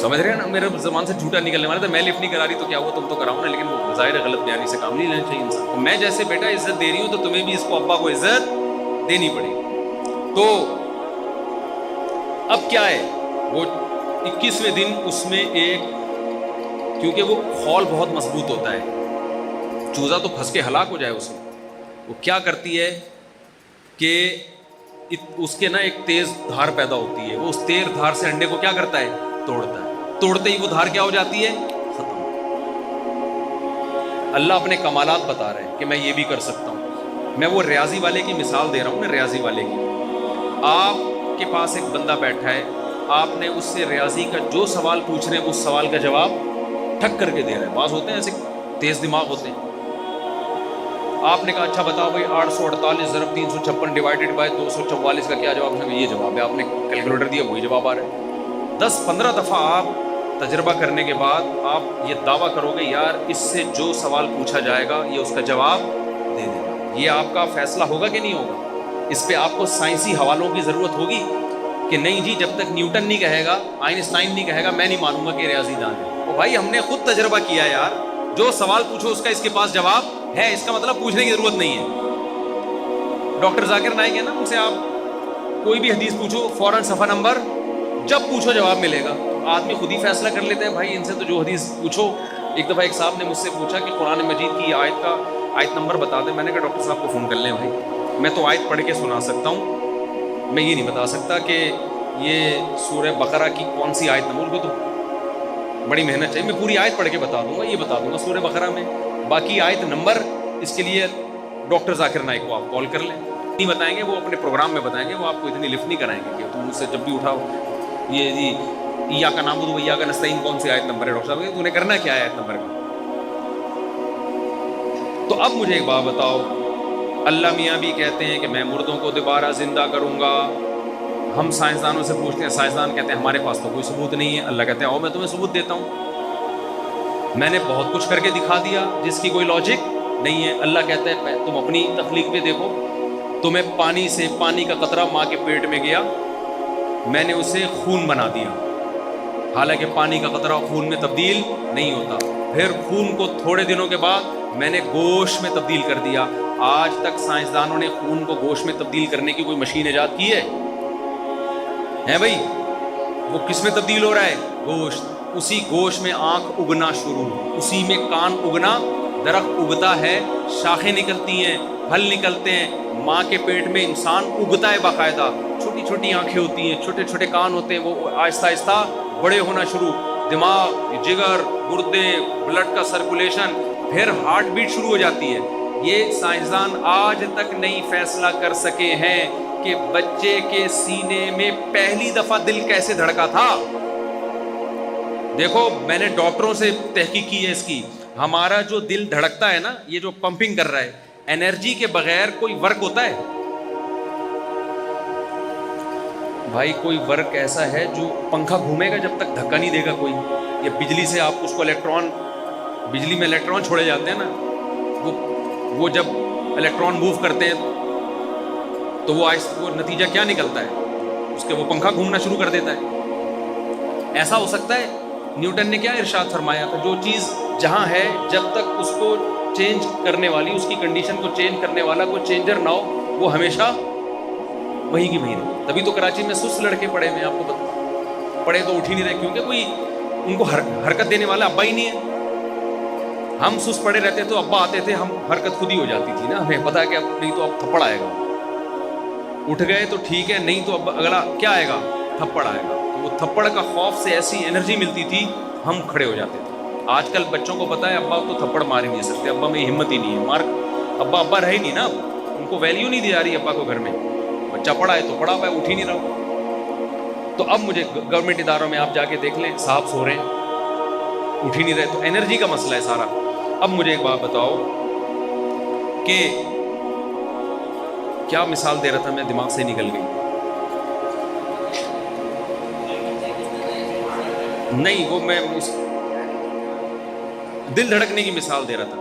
سمجھ رہے ہیں نا, میرے زبان سے جھوٹا نکلنے والا تھا. میں لفٹ نہیں کرا رہی تو کیا ہوا, تم تو کراؤ نا. لیکن وہ ظاہر غلط بیانی سے کام نہیں لینا چاہیے انسان کو. میں جیسے بیٹا عزت دے رہی ہوں تو تمہیں بھی اس کو ابا کو عزت دینی پڑے گی. تو اب کیا ہے, وہ 21ویں دن اس میں ایک, کیونکہ وہ خول بہت مضبوط ہوتا ہے, چوزا تو پھنس کے ہلاک ہو جائے اس میں. وہ کیا کرتی ہے کہ اس کے نا ایک تیز دھار پیدا ہوتی ہے. وہ اس تیز دھار سے انڈے کو کیا کرتا ہے, توڑتا ہے. توڑتے ہی وہ دھار کیا ہو جاتی ہے, ختم. اللہ اپنے کمالات بتا رہے ہیں کہ میں یہ بھی کر سکتا ہوں. میں وہ ریاضی والے کی مثال دے رہا ہوں نا, ریاضی والے کی. آپ کے پاس ایک بندہ بیٹھا ہے, آپ نے اس سے ریاضی کا جو سوال پوچھ رہے ہیں اس سوال کا جواب ٹھک کر کے دے رہے ہیں. بعض ہوتے ہیں ایسے تیز دماغ ہوتے ہیں. آپ نے کہا اچھا بتاؤ بھائی 848 ضرب 356 ڈیوائڈیڈ بائی 244 کا کیا جواب ہے, یہ جواب ہے. آپ نے کیلکولیٹر دیا, وہی جواب آ رہا ہے. 10-15 دفعہ آپ تجربہ کرنے کے بعد آپ یہ دعویٰ کرو گے یار اس سے جو سوال پوچھا جائے گا یہ اس کا جواب دے دے گا. یہ آپ کا فیصلہ ہوگا کہ نہیں ہوگا؟ اس پہ آپ کو سائنسی حوالوں کی ضرورت ہوگی کہ نہیں جی, جب تک نیوٹن نہیں کہے گا, آئنسٹائن نہیں کہے گا, میں نہیں مانوں گا کہ ریاضی دان ہے. تو بھائی ہم نے خود تجربہ کیا یار, جو سوال پوچھو اس کا اس کے پاس جواب ہے, اس کا مطلب پوچھنے کی ضرورت نہیں ہے. ڈاکٹر ذاکر نائک ہے نا, ان سے آپ کوئی بھی حدیث پوچھو فوراً صفحہ نمبر, جب پوچھو جواب ملے گا. آدمی خود ہی فیصلہ کر لیتے ہیں بھائی ان سے تو جو حدیث پوچھو. ایک دفعہ ایک صاحب نے مجھ سے پوچھا کہ قرآن مجید کی آیت نمبر بتا دیں. میں نے کہا ڈاکٹر صاحب کو فون کر لیں بھائی, میں تو آیت پڑھ کے سنا سکتا ہوں, میں یہ نہیں بتا سکتا کہ یہ سورہ بقرہ کی کون سی آیت نمبر, کو تو بڑی محنت چاہیے. میں پوری آیت پڑھ کے بتا دوں گا, یہ بتا دوں گا سورہ بقرہ میں, باقی آیت نمبر اس کے لیے ڈاکٹر ذاکر نائک کو آپ کال کر لیں. نہیں بتائیں گے, وہ اپنے پروگرام میں بتائیں گے, وہ آپ کو اتنی لفٹ نہیں کرائیں گے کہ تم مجھ سے جب بھی اٹھاؤ یہ جی یا کا نام یا کا نستعین کون سی آیت نمبر ہے. ڈاکٹر صاحب تو انہیں کرنا کیا ہے آیت نمبر کا. تو اب مجھے ایک بات بتاؤ, اللہ میاں بھی کہتے ہیں کہ میں مردوں کو دوبارہ زندہ کروں گا. ہم سائنسدانوں سے پوچھتے ہیں, سائنسدان کہتے ہیں ہمارے پاس تو کوئی ثبوت نہیں ہے. اللہ کہتے ہیں آؤ میں تمہیں ثبوت دیتا ہوں, میں نے بہت کچھ کر کے دکھا دیا جس کی کوئی لاجک نہیں ہے. اللہ کہتا ہے تم اپنی تخلیق پہ دیکھو, تمہیں پانی سے, پانی کا قطرہ ماں کے پیٹ میں گیا, میں نے اسے خون بنا دیا. حالانکہ پانی کا قطرہ خون میں تبدیل نہیں ہوتا. پھر خون کو تھوڑے دنوں کے بعد میں نے گوشت میں تبدیل کر دیا. آج تک سائنسدانوں نے خون کو گوشت میں تبدیل کرنے کی کوئی مشین ایجاد کی ہے بھائی؟ وہ کس میں تبدیل ہو رہا ہے؟ گوشت. اسی گوشت میں آنکھ اگنا شروع, اسی میں کان اگنا, درخت اگتا ہے, شاخیں نکلتی ہیں, پھل نکلتے ہیں. ماں کے پیٹ میں انسان اگتا ہے باقاعدہ, چھوٹی چھوٹی آنکھیں ہوتی ہیں, چھوٹے چھوٹے کان ہوتے ہیں, وہ آہستہ آہستہ بڑے ہونا شروع. دماغ, جگر, گردے, بلڈ کا سرکولیشن, پھر ہارٹ بیٹ شروع ہو جاتی ہے. یہ سائنسدان آج تک نہیں فیصلہ کر سکے ہیں کہ بچے کے سینے میں پہلی دفعہ دل کیسے دھڑکا تھا. دیکھو میں نے ڈاکٹروں سے تحقیق کی ہے اس کی. ہمارا جو دل دھڑکتا ہے نا, یہ جو پمپنگ کر رہا ہے, انرجی کے بغیر کوئی ورک ہوتا ہے بھائی؟ کوئی ورک ایسا ہے جو پنکھا گھومے گا جب تک دھکا نہیں دے گا کوئی, یا بجلی سے آپ اس کو بجلی میں الیکٹران چھوڑے جاتے ہیں نا, وہ جب الیکٹران موو کرتے ہیں تو وہ نتیجہ کیا نکلتا ہے اس کے, وہ پنکھا گھومنا شروع کر دیتا ہے. ایسا ہو سکتا ہے؟ نیوٹن نے کیا ارشاد فرمایا تھا, جو چیز جہاں ہے جب تک اس کو چینج کرنے والی, اس کی کنڈیشن کو چینج کرنے والا کوئی چینجر نہ ہو, وہ ہمیشہ وہی کی وہی رہے. تبھی تو کراچی میں سست لڑکے پڑے ہوئے, آپ کو پتا, پڑے تو اٹھ ہی نہیں رہے کیونکہ کوئی ان کو حرکت دینے والا ابا ہی نہیں ہے. ہم سست پڑے رہتے تو ابا آتے تھے, ہم حرکت خود ہی ہو جاتی تھی نا, ہمیں پتا ہے کہ اب نہیں تو اب تھپڑ آئے گا. اٹھ گئے تو ٹھیک ہے، نہیں تو اب اگلا کیا آئے گا؟ تھپڑ آئے گا۔ تو وہ تھپڑ کا خوف سے ایسی انرجی ملتی تھی، ہم کھڑے ہو جاتے تھے۔ آج کل بچوں کو پتہ ہے ابا تو تھپڑ مار ہی نہیں سکتے، ابا میں ہمت ہی نہیں ہے، مار ابا ابا رہے نہیں نا، اب ان کو ویلیو نہیں دی جا رہی ابا کو گھر میں، بچہ پڑھا ہے تو پڑھا ہوا ہے، اٹھ ہی نہیں رہا۔ تو اب مجھے گورنمنٹ اداروں میں آپ جا کے دیکھ لیں، صاحب سو رہے ہیں، اٹھ ہی نہیں رہے، تو انرجی کا مسئلہ ہے سارا۔ اب مجھے ایک بات بتاؤ کہ کیا مثال دے رہا تھا میں، دماغ سے نکل گئی، نہیں وہ میں دل دھڑکنے کی مثال دے رہا تھا۔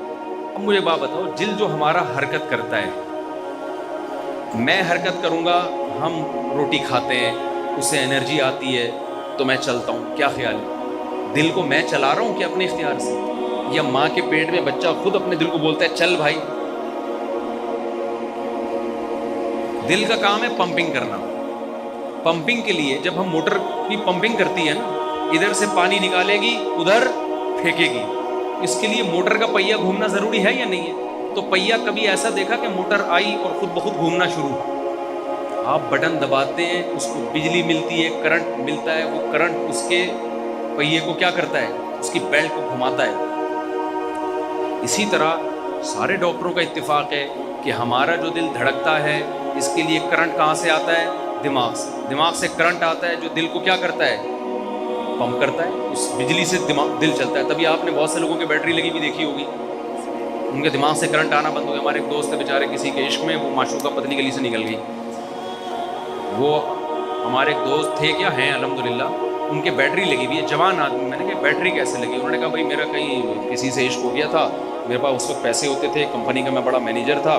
اب مجھے بات بتاؤ، دل جو ہمارا حرکت کرتا ہے، میں حرکت کروں گا، ہم روٹی کھاتے ہیں، اس سے انرجی آتی ہے تو میں چلتا ہوں، کیا خیال ہے؟ دل کو میں چلا رہا ہوں کہ اپنے اختیار سے؟ یا ماں کے پیٹ میں بچہ خود اپنے دل کو بولتا ہے چل بھائی؟ دل کا کام ہے پمپنگ کرنا۔ پمپنگ کے لیے جب ہم موٹر کی پمپنگ کرتی ہے نا، ادھر سے پانی نکالے گی ادھر پھینکے گی، اس کے لیے موٹر کا پہیہ گھومنا ضروری ہے یا نہیں ہے؟ تو پہیہ کبھی ایسا دیکھا کہ موٹر آئی اور خود بخود گھومنا شروع؟ آپ بٹن دباتے ہیں، اس کو بجلی ملتی ہے، کرنٹ ملتا ہے، وہ کرنٹ اس کے پہیے کو کیا کرتا ہے؟ اس کی بیلٹ کو گھماتا ہے۔ اسی طرح سارے ڈاکٹروں کا اتفاق ہے کہ ہمارا جو دل دھڑکتا ہے، اس کے لیے کرنٹ کہاں سے آتا ہے؟ دماغ سے۔ دماغ سے کرنٹ آتا ہے جو دل کو کیا کرتا ہے؟ پمپ کرتا ہے، اس بجلی سے دل چلتا ہے۔ تبھی آپ نے بہت سے لوگوں کے بیٹری لگی بھی دیکھی ہوگی، ان کے دماغ سے کرنٹ آنا بند ہو گیا۔ ہمارے ایک دوست ہے بیچارے، کسی کے عشق میں وہ معشوقہ پتلی گلی سے نکل گئی۔ وہ ہمارے ایک دوست تھے، کیا ہیں الحمدللہ، ان کے بیٹری لگی ہوئی ہے، جوان آدمی۔ میں نے کہا بیٹری کیسے لگی؟ انہوں نے کہا بھائی میرا کہیں کسی سے عشق ہو گیا تھا، میرے پاس اس وقت پیسے ہوتے تھے، کمپنی کا میں بڑا مینیجر تھا،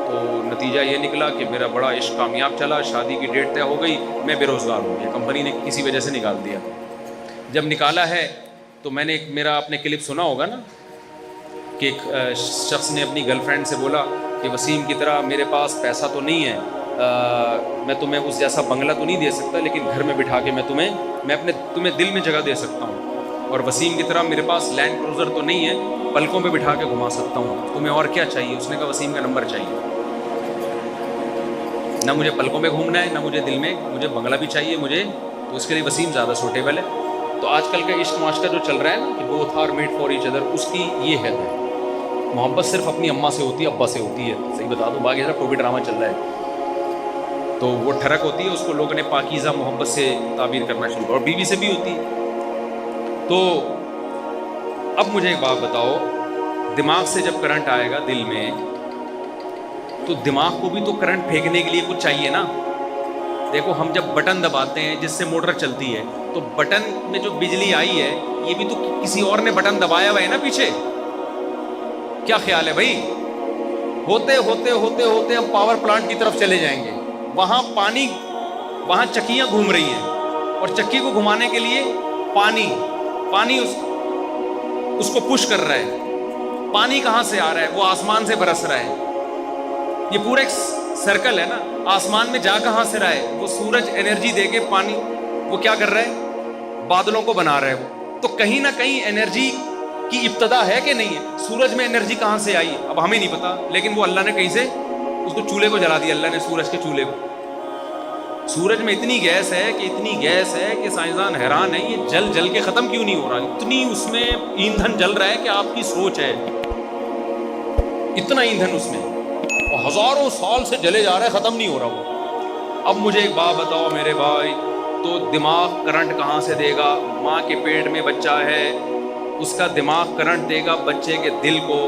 تو نتیجہ یہ نکلا کہ میرا بڑا عشق کامیاب چلا، شادی کی ڈیٹ طے ہو گئی، میں بے روزگار ہو گیا، کمپنی نے کسی وجہ سے نکال دیا۔ جب نکالا ہے تو میں نے ایک میرا آپ نے کلپ سنا ہوگا نا کہ ایک شخص نے اپنی گرل فرینڈ سے بولا کہ وسیم کی طرح میرے پاس پیسہ تو نہیں ہے، میں تمہیں اس جیسا بنگلہ تو نہیں دے سکتا، لیکن گھر میں بٹھا کے میں تمہیں دل میں جگہ دے سکتا ہوں، اور وسیم کی طرح میرے پاس لینڈ کروزر تو نہیں ہے، پلکوں پہ بٹھا کے گھما سکتا ہوں، تمہیں اور کیا چاہیے؟ اس نے کہا وسیم کا نمبر چاہیے، نہ مجھے پلکوں پہ گھومنا ہے، نہ مجھے دل میں، مجھے بنگلہ بھی چاہیے مجھے، تو اس کے لیے وسیم زیادہ سوٹیبل ہے۔ تو آج کل کا عشق معاشقہ جو چل رہا ہے نا کہ both are made for each other, اس کی یہ حد ہے۔ محبت صرف اپنی اماں سے ہوتی ہے، ابا سے ہوتی ہے، صحیح بتا دوں، باقی سب ٹوپی ڈرامہ چل رہا ہے، تو وہ ٹھڑک ہوتی ہے، اس کو لوگوں نے پاکیزہ محبت سے تعبیر کرنا شروع کیا، اور بیوی سے بھی ہوتی ہے۔ تو اب مجھے ایک بات بتاؤ، دماغ سے جب کرنٹ آئے گا دل میں، تو دماغ کو بھی تو کرنٹ پھینکنے کے لیے کچھ چاہیے نا۔ دیکھو ہم جب بٹن دباتے ہیں جس سے موٹر چلتی ہے، تو بٹن میں جو بجلی آئی ہے یہ بھی تو کسی اور نے بٹن دبایا ہوا ہے نا پیچھے، کیا خیال ہے بھائی؟ ہوتے ہوتے ہوتے ہوتے ہم پاور پلانٹ کی طرف چلے جائیں گے، وہاں چکیاں گھوم رہی ہیں، اور چکی کو گھمانے کے لیے پانی اس کو پش کر رہا ہے۔ پانی کہاں سے آ رہا ہے؟ وہ آسمان سے برس رہا ہے۔ یہ پورا ایک سرکل ہے نا، آسمان میں جا کہاں سے رہا ہے؟ وہ سورج انرجی دے کے پانی وہ کیا کر رہا ہے؟ بادلوں کو بنا رہا ہے وہ۔ تو کہیں نہ کہیں انرجی کی ابتدا ہے کہ نہیں ہے؟ سورج میں انرجی کہاں سے آئی اب ہمیں نہیں پتا، لیکن وہ اللہ نے کہیں سے اس کو چولہے کو جلا دیا، اللہ نے سورج کے چولہے کو۔ سورج میں اتنی گیس ہے کہ سائنسدان حیران ہے یہ جل جل کے ختم کیوں نہیں ہو رہا، اتنی اس میں ایندھن جل رہا ہے کہ آپ کی سوچ ہے، اتنا ایندھن اس میں، اور ہزاروں سال سے جلے جا رہا ہے، ختم نہیں ہو رہا وہ۔ اب مجھے ایک بات بتاؤ میرے بھائی، تو دماغ کرنٹ کہاں سے دے گا؟ ماں کے پیٹ میں بچہ ہے، اس کا دماغ کرنٹ دے گا بچے کے دل کو،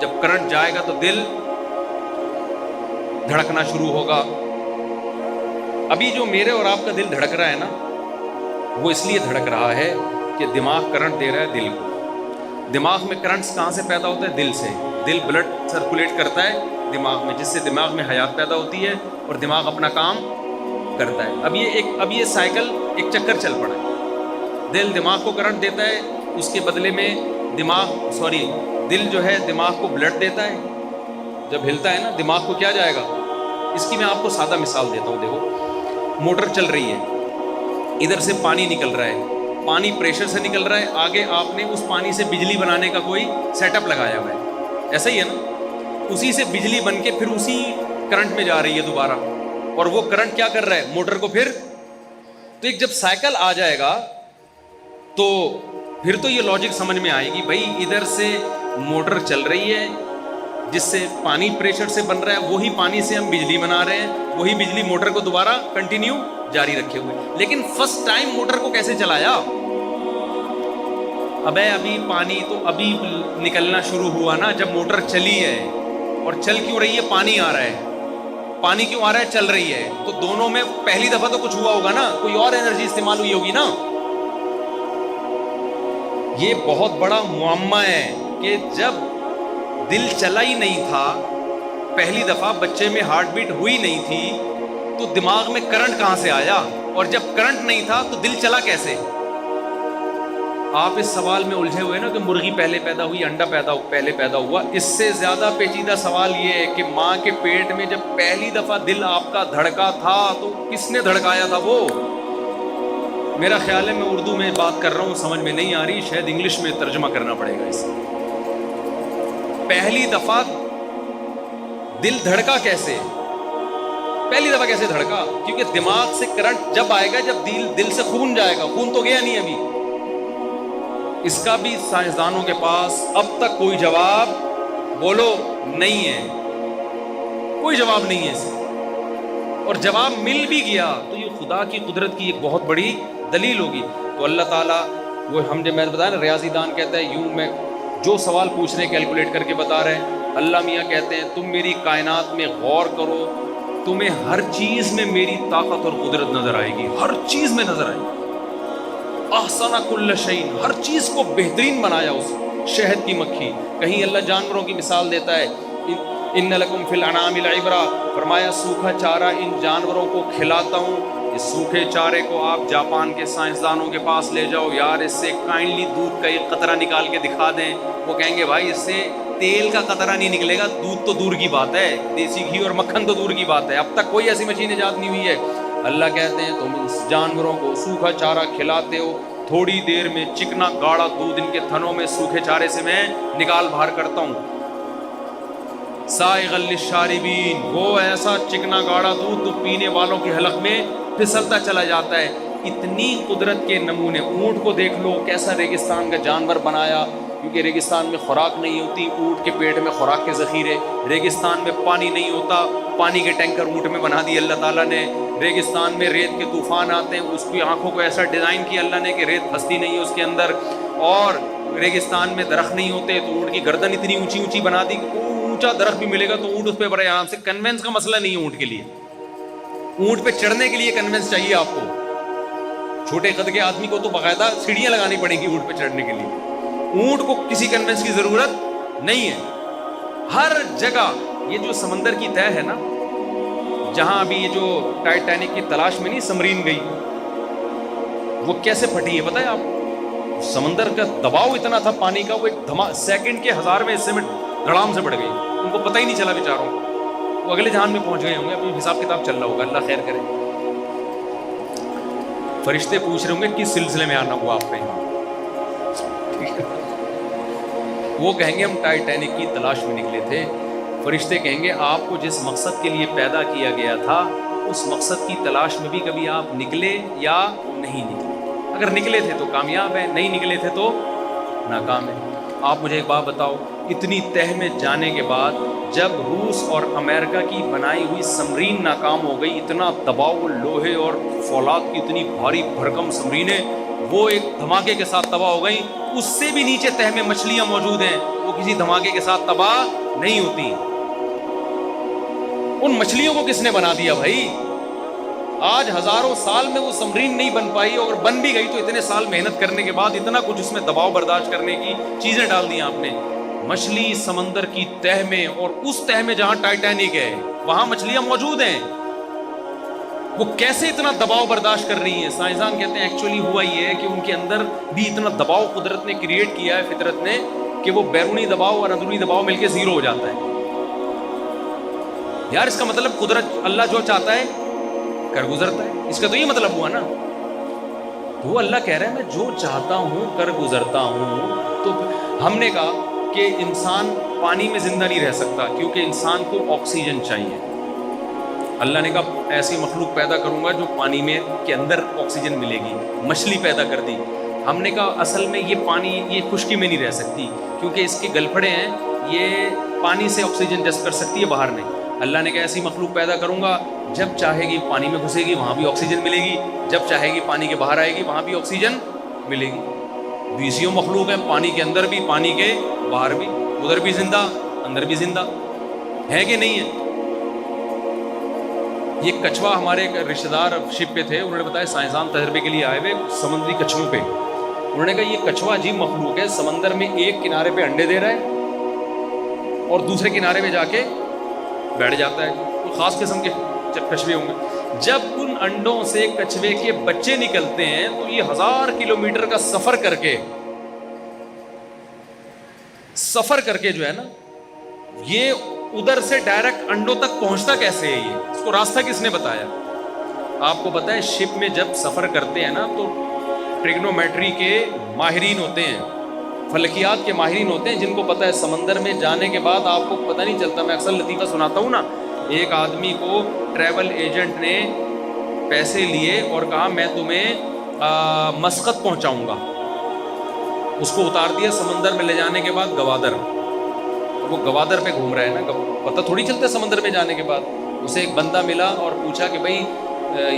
جب کرنٹ جائے گا تو دل دھڑکنا شروع ہوگا۔ ابھی جو میرے اور آپ کا دل دھڑک رہا ہے نا، وہ اس لیے دھڑک رہا ہے کہ دماغ کرنٹ دے رہا ہے دل کو۔ دماغ میں کرنٹس کہاں سے پیدا ہوتا ہے؟ دل سے۔ دل بلڈ سرکولیٹ کرتا ہے دماغ میں، جس سے دماغ میں حیات پیدا ہوتی ہے اور دماغ اپنا کام کرتا ہے۔ اب یہ سائیکل ایک چکر چل پڑا ہے، دل دماغ کو کرنٹ دیتا ہے، اس کے بدلے میں دل جو ہے دماغ کو بلڈ دیتا ہے، جب ہلتا ہے نا دماغ کو کیا جائے گا؟ اس کی میں آپ کو سادہ مثال دیتا ہوں۔ دیکھو موٹر چل رہی ہے، ادھر سے پانی نکل رہا ہے، پانی پریشر سے نکل رہا ہے، آگے آپ نے اس پانی سے بجلی بنانے کا کوئی سیٹ اپ لگایا ہوا ہے، ایسا ہی ہے نا، اسی سے بجلی بن کے پھر اسی کرنٹ میں جا رہی ہے دوبارہ۔ اور وہ کرنٹ کیا کر رہا ہے؟ موٹر کو پھر تو ایک جب سائیکل آ جائے گا تو پھر تو یہ لاجک سمجھ میں آئے گی، بھائی ادھر سے موٹر چل رہی ہے جس سے پانی پریشر سے بن رہا ہے، وہی پانی سے ہم بجلی بنا رہے ہیں، وہی بجلی موٹر کو دوبارہ کنٹینیو جاری رکھے ہوئے. لیکن فرسٹ ٹائم موٹر کو کیسے چلایا؟ ابھی پانی تو ابھی نکلنا شروع ہوا نا جب موٹر چلی ہے. اور چل کیوں رہی ہے؟ پانی آ رہا ہے. پانی کیوں آ رہا ہے؟ چل رہی ہے. تو دونوں میں پہلی دفعہ تو کچھ ہوا ہوگا نا، کوئی اور انرجی استعمال ہوئی ہوگی نا. یہ بہت بڑا معمہ ہے کہ جب دل چلا ہی نہیں تھا، پہلی دفعہ بچے میں ہارٹ بیٹ ہوئی نہیں تھی، تو دماغ میں کرنٹ کہاں سے آیا؟ اور جب کرنٹ نہیں تھا تو دل چلا کیسے؟ آپ اس سوال میں الجھے ہوئے نا کہ مرغی پہلے پیدا ہوئی، انڈا پہلے پیدا ہوا. اس سے زیادہ پیچیدہ سوال یہ ہے کہ ماں کے پیٹ میں جب پہلی دفعہ دل آپ کا دھڑکا تھا تو کس نے دھڑکایا تھا؟ وہ میرا خیال ہے، میں اردو میں بات کر رہا ہوں، سمجھ میں نہیں آ رہی، شاید انگلش میں ترجمہ کرنا پڑے گا اسے. پہلی دفعہ دل دھڑکا کیسے؟ پہلی دفعہ کیسے دھڑکا؟ کیونکہ دماغ سے کرنٹ جب آئے گا، جب دل سے خون جائے گا. خون تو گیا نہیں ابھی. اس کا بھی سائنسدانوں کے پاس اب تک کوئی جواب بولو نہیں ہے، کوئی جواب نہیں ہے اس کا. اور جواب مل بھی گیا تو یہ خدا کی قدرت کی ایک بہت بڑی دلیل ہوگی. تو اللہ تعالیٰ وہ ہم جب میں بتایا نا، ریاضی دان کہتا ہے یوں میں جو سوال پوچھ رہے ہیں کیلکولیٹ کر کے بتا رہے ہیں. اللہ میاں کہتے ہیں تم میری کائنات میں غور کرو، تمہیں ہر چیز میں میری طاقت اور قدرت نظر آئے گی، ہر چیز میں نظر آئے گی. احسن کل شیء، ہر چیز کو بہترین بنایا. اس شہد کی مکھی، کہیں اللہ جانوروں کی مثال دیتا ہے، ان لکم فی الانعام لعبرہ، فرمایا سوکھا چارہ ان جانوروں کو کھلاتا ہوں. اس سوکھے چارے کو آپ جاپان کے سائنسدانوں کے پاس لے جاؤ، یار اس سے کائنڈلی دودھ کا ایک قطرہ نکال کے دکھا دیں، وہ کہیں گے بھائی اس سے تیل کا قطرہ نہیں نکلے گا، دودھ تو دور کی بات ہے، دیسی گھی اور مکھن تو دور کی بات ہے. اب تک کوئی ایسی مشین ایجاد نہیں ہوئی ہے. اللہ کہتے ہیں تم اس جانوروں کو سوکھا چارہ کھلاتے ہو، تھوڑی دیر میں چکنا گاڑا دودھ ان کے تھنوں میں سوکھے چارے سے میں نکال باہر کرتا ہوں. سائغ للشاربین، وہ ایسا چکنا گاڑا دودھ تو پینے والوں کے حلق میں پھسلتا چلا جاتا ہے. اتنی قدرت کے نمونے. اونٹ کو دیکھ لو کیسا ریگستان کا جانور بنایا، کیونکہ ریگستان میں خوراک نہیں ہوتی، اونٹ کے پیٹ میں خوراک کے ذخیرے. ریگستان میں پانی نہیں ہوتا، پانی کے ٹینکر اونٹ میں بنا دی اللہ تعالیٰ نے. ریگستان میں ریت کے طوفان آتے ہیں، اس کی آنکھوں کو ایسا ڈیزائن کیا اللہ نے کہ ریت پھنستی نہیں ہے اس کے اندر. اور ریگستان میں درخت نہیں ہوتے تو اونٹ کی گردن اتنی اونچی اونچی بنا دی، اونچا درخت بھی ملے گا تو اونٹ اس پہ بڑے آرام سے. کنوینس کا مسئلہ نہیں ہے اونٹ کے لیے، اونٹ پہ چڑھنے کے لیے کنوینس چاہیے آپ کو. چھوٹے قد کے آدمی کو تو باقاعدہ سیڑھیاں لگانی پڑیں گی اونٹ پہ چڑھنے کے لیے. اونٹ کو کسی کنوینس کی ضرورت نہیں ہے. ہر جگہ یہ جو سمندر کی تہہ ہے نا، جہاں ابھی یہ جو ٹائٹینک کی تلاش میں نہیں سمرین گئی، وہ کیسے پھٹی ہے پتہ ہے آپ؟ سمندر کا دباؤ اتنا تھا پانی کا، وہ ایک سیکنڈ کے 1000ویں حصے میں دھڑام سے بڑھ گئی. ان کو پتہ ہی نہیں چلا بیچاروں کو. وہ اگلے جہان میں پہنچ گئے ہوں گے، ابھی حساب کتاب چل رہا ہوگا، اللہ خیر کرے. فرشتے پوچھ رہے ہوں گے کس سلسلے میں آنا ہوا آپ پہ یہاں. وہ کہیں گے ہم ٹائٹینک کی تلاش میں نکلے تھے. فرشتے کہیں گے آپ کو جس مقصد کے لیے پیدا کیا گیا تھا اس مقصد کی تلاش میں بھی کبھی آپ نکلے یا نہیں نکلے؟ اگر نکلے تھے تو کامیاب ہیں، نہیں نکلے تھے تو ناکام ہیں. آپ مجھے ایک بات بتاؤ، اتنی تہ میں جانے کے بعد جب روس اور امریکہ کی بنائی ہوئی سمرین ناکام ہو گئی، اتنا دباؤ، لوہے اور فولاد کی اتنی بھاری بھرکم سمرینیں وہ ایک دھماکے کے ساتھ تباہ ہو گئیں. اس سے بھی نیچے تہ میں مچھلیاں موجود ہیں، وہ کسی دھماکے کے ساتھ تباہ نہیں ہوتی. ان مچھلیوں کو کس نے بنا دیا بھائی؟ آج ہزاروں سال میں وہ سمرین نہیں بن پائی، اور بن بھی گئی تو اتنے سال محنت کرنے کے بعد اتنا کچھ اس میں دباؤ برداشت کرنے کی چیزیں ڈال دی آپ نے. مچھلی سمندر کی تہ میں، اور اس تہ میں جہاں ٹائٹینک ہے وہاں مچھلیاں موجود ہیں. وہ کیسے اتنا دباؤ برداشت کر رہی ہیں؟ سائنسدان کہتے ہیں ایکچولی ہوا یہ ہے کہ ان کے اندر بھی اتنا دباؤ قدرت نے کریٹ کیا ہے، فطرت نے، کہ وہ بیرونی دباؤ اور اندرونی دباؤ مل کے زیرو ہو جاتا ہے. یار اس کا مطلب قدرت اللہ جو چاہتا ہے کر گزرتا ہے، اس کا تو یہ مطلب ہوا نا. تو اللہ کہہ رہا ہے میں جو چاہتا ہوں کر گزرتا ہوں. تو ہم نے کہا کہ انسان پانی میں زندہ نہیں رہ سکتا کیونکہ انسان کو آکسیجن چاہیے. اللہ نے کہا ایسی مخلوق پیدا کروں گا جو پانی میں کے اندر آکسیجن ملے گی، مچھلی پیدا کر دی۔ ہم نے کہا اصل میں یہ پانی یہ خشکی میں نہیں رہ سکتی، کیونکہ اس کے گلپھڑے ہیں، یہ پانی سے آکسیجن جذب کر سکتی ہے، باہر نہیں۔ اللہ نے کہا ایسی مخلوق پیدا کروں گا جب چاہے گی پانی میں گھسے گی وہاں بھی آکسیجن ملے گی، جب چاہے گی پانی کے باہر آئے گی وہاں بھی آکسیجن ملے گی۔ بیسیوں مخلوق ہیں، پانی کے اندر بھی پانی کے باہر بھی، ادھر بھی زندہ اندر بھی زندہ ہے کہ نہیں ہے؟ یہ کچھوا، ہمارے ایک رشتہ دار شپ پہ تھے، انہوں نے بتایا سائنسدان تجربے کے لیے آئے ہوئے سمندری کچھووں پہ، انہوں نے کہا یہ کچھوا عجیب مخلوق ہے، سمندر میں ایک کنارے پہ انڈے دے رہا ہے اور دوسرے کنارے پہ جا کے بیٹھ جاتا ہے۔ کوئی خاص قسم کے کچھوے ہوں گے۔ جب ان انڈوں سے کچھوے کے بچے نکلتے ہیں تو یہ 1000 کلومیٹر کا سفر کر کے جو ہے نا، یہ ادھر سے ڈائریکٹ انڈوں تک پہنچتا کیسے ہے؟ یہ اس کو راستہ کس نے بتایا؟ آپ کو پتہ ہے شپ میں جب سفر کرتے ہیں نا تو ٹریگنومیٹری کے ماہرین ہوتے ہیں، فلکیات کے ماہرین ہوتے ہیں، جن کو پتہ ہے سمندر میں جانے کے بعد آپ کو پتہ نہیں چلتا۔ میں اکثر لطیفہ سناتا ہوں نا، ایک آدمی کو ٹریول ایجنٹ نے پیسے لیے اور کہا میں تمہیں مسقط پہنچاؤں گا، اس کو اتار دیا سمندر میں لے جانے کے بعد گوادر، وہ گوادر پہ گھوم رہا ہے نا، پتہ تھوڑی چلتا ہے سمندر میں جانے کے بعد۔ اسے ایک بندہ ملا اور پوچھا کہ بھائی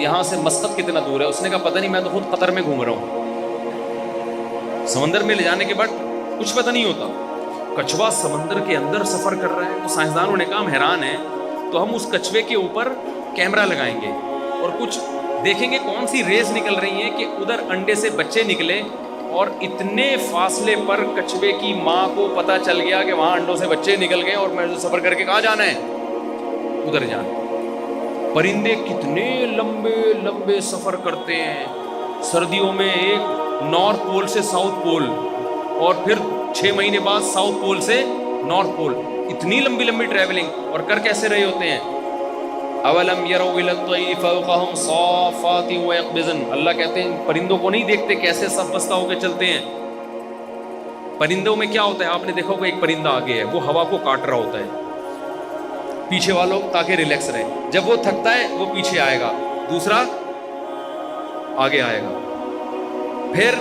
یہاں سے مسقط کتنا دور ہے؟ اس نے کہا پتہ نہیں، میں تو خود قطر میں گھوم رہا ہوں۔ سمندر میں لے جانے کے بعد کچھ پتہ نہیں ہوتا۔ کچھوا سمندر کے اندر سفر کر رہا ہے، تو سائنسدانوں نے کہا ہم حیران ہیں، تو ہم اس کچھوے کے اوپر کیمرہ لگائیں گے اور کچھ دیکھیں گے کون سی ریز نکل رہی ہیں کہ ادھر انڈے سے بچے نکلے اور اتنے فاصلے پر کچھوے کی ماں کو پتہ چل گیا کہ وہاں انڈوں سے بچے نکل گئے اور میں سفر کر کے کہاں جانا ہے؟ ادھر جانا۔ پرندے کتنے لمبے لمبے سفر کرتے ہیں، سردیوں میں ایک نارتھ پول سے ساؤتھ پول اور پھر 6 مہینے بعد ساؤتھ پول سے نارتھ پول، اتنی لمبی لمبی ٹریولنگ، اور کر کیسے رہے ہوتے ہیں؟ اولم یروا الی الطیر فوقہم صافات ویقبضن، اللہ کہتے ہیں پرندوں کو نہیں دیکھتے کیسے صف بستہ ہو کے چلتے ہیں؟ پرندوں میں کیا ہوتا ہے؟ آپ نے دیکھا ہوگا ایک پرندہ آگے ہے، وہ ہوا کو کاٹ رہا ہوتا ہے پیچھے والوں تاکہ ریلیکس رہے، جب وہ تھکتا ہے وہ پیچھے آئے گا، دوسرا آگے آئے گا، پھر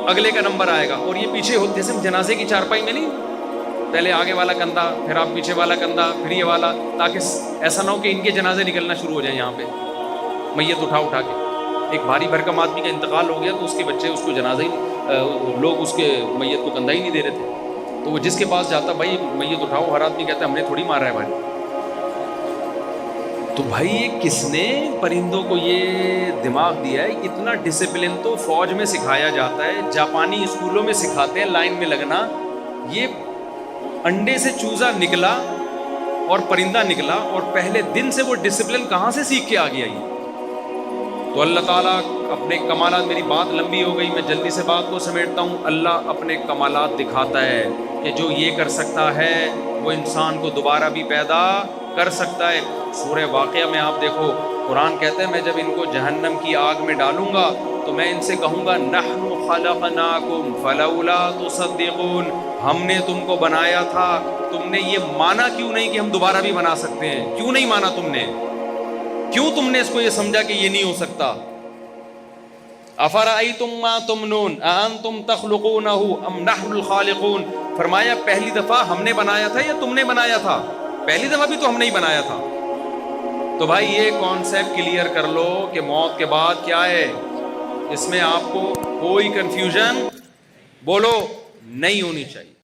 اگلے کا نمبر آئے گا، اور یہ پیچھے ہوتے جیسے جنازے کی چارپائی میں نہیں، پہلے آگے والا کندھا، پھر آپ پیچھے والا کندھا، پھر یہ والا، تاکہ ایسا نہ ہو کہ ان کے جنازے نکلنا شروع ہو جائیں یہاں پہ میت اٹھا کے۔ ایک بھاری بھرکم آدمی کا انتقال ہو گیا تو اس کے بچے اس کو جنازہ ہی، لوگ اس کے میت کو کندھا ہی نہیں دے رہے تھے، تو وہ جس کے پاس جاتا بھائی میت اٹھاؤ، ہر آدمی کہتا ہے ہم نے تھوڑی مارا ہے بھائی۔ تو بھائی یہ کس نے پرندوں کو یہ دماغ دیا ہے؟ اتنا ڈسپلن تو فوج میں سکھایا جاتا ہے، جاپانی اسکولوں میں سکھاتے ہیں لائن میں لگنا۔ یہ انڈے سے چوزا نکلا اور پرندہ نکلا، اور پہلے دن سے وہ ڈسپلن کہاں سے سیکھ کے آ گیا یہ؟ تو اللہ تعالیٰ اپنے کمالات، میری بات لمبی ہو گئی، میں جلدی سے بات کو سمیٹتا ہوں۔ اللہ اپنے کمالات دکھاتا ہے کہ جو یہ کر سکتا ہے وہ انسان کو دوبارہ بھی پیدا کر سکتا ہے۔ سورہ واقعہ میں آپ دیکھو، قرآن کہتے ہیں میں جب ان کو جہنم کی آگ میں ڈالوں گا تو میں ان سے کہوں گا نحن خلقناکم فلولا تصدقون، ہم نے تم کو بنایا تھا، تم نے یہ مانا کیوں نہیں کہ ہم دوبارہ بھی بنا سکتے ہیں؟ کیوں نہیں مانا تم نے؟ کیوں تم نے اس کو یہ سمجھا کہ یہ نہیں ہو سکتا؟ افرأیتم ما تمنون اانتم تخلقونہ ام نحن الخالقون، فرمایا پہلی دفعہ ہم نے بنایا تھا یا تم نے بنایا تھا؟ پہلی دفعہ بھی تو ہم نے ہی بنایا تھا۔ تو بھائی یہ کانسیپٹ کلیئر کر لو کہ موت کے بعد کیا ہے، اس میں آپ کو کوئی کنفیوژن بولو نہیں ہونی چاہیے۔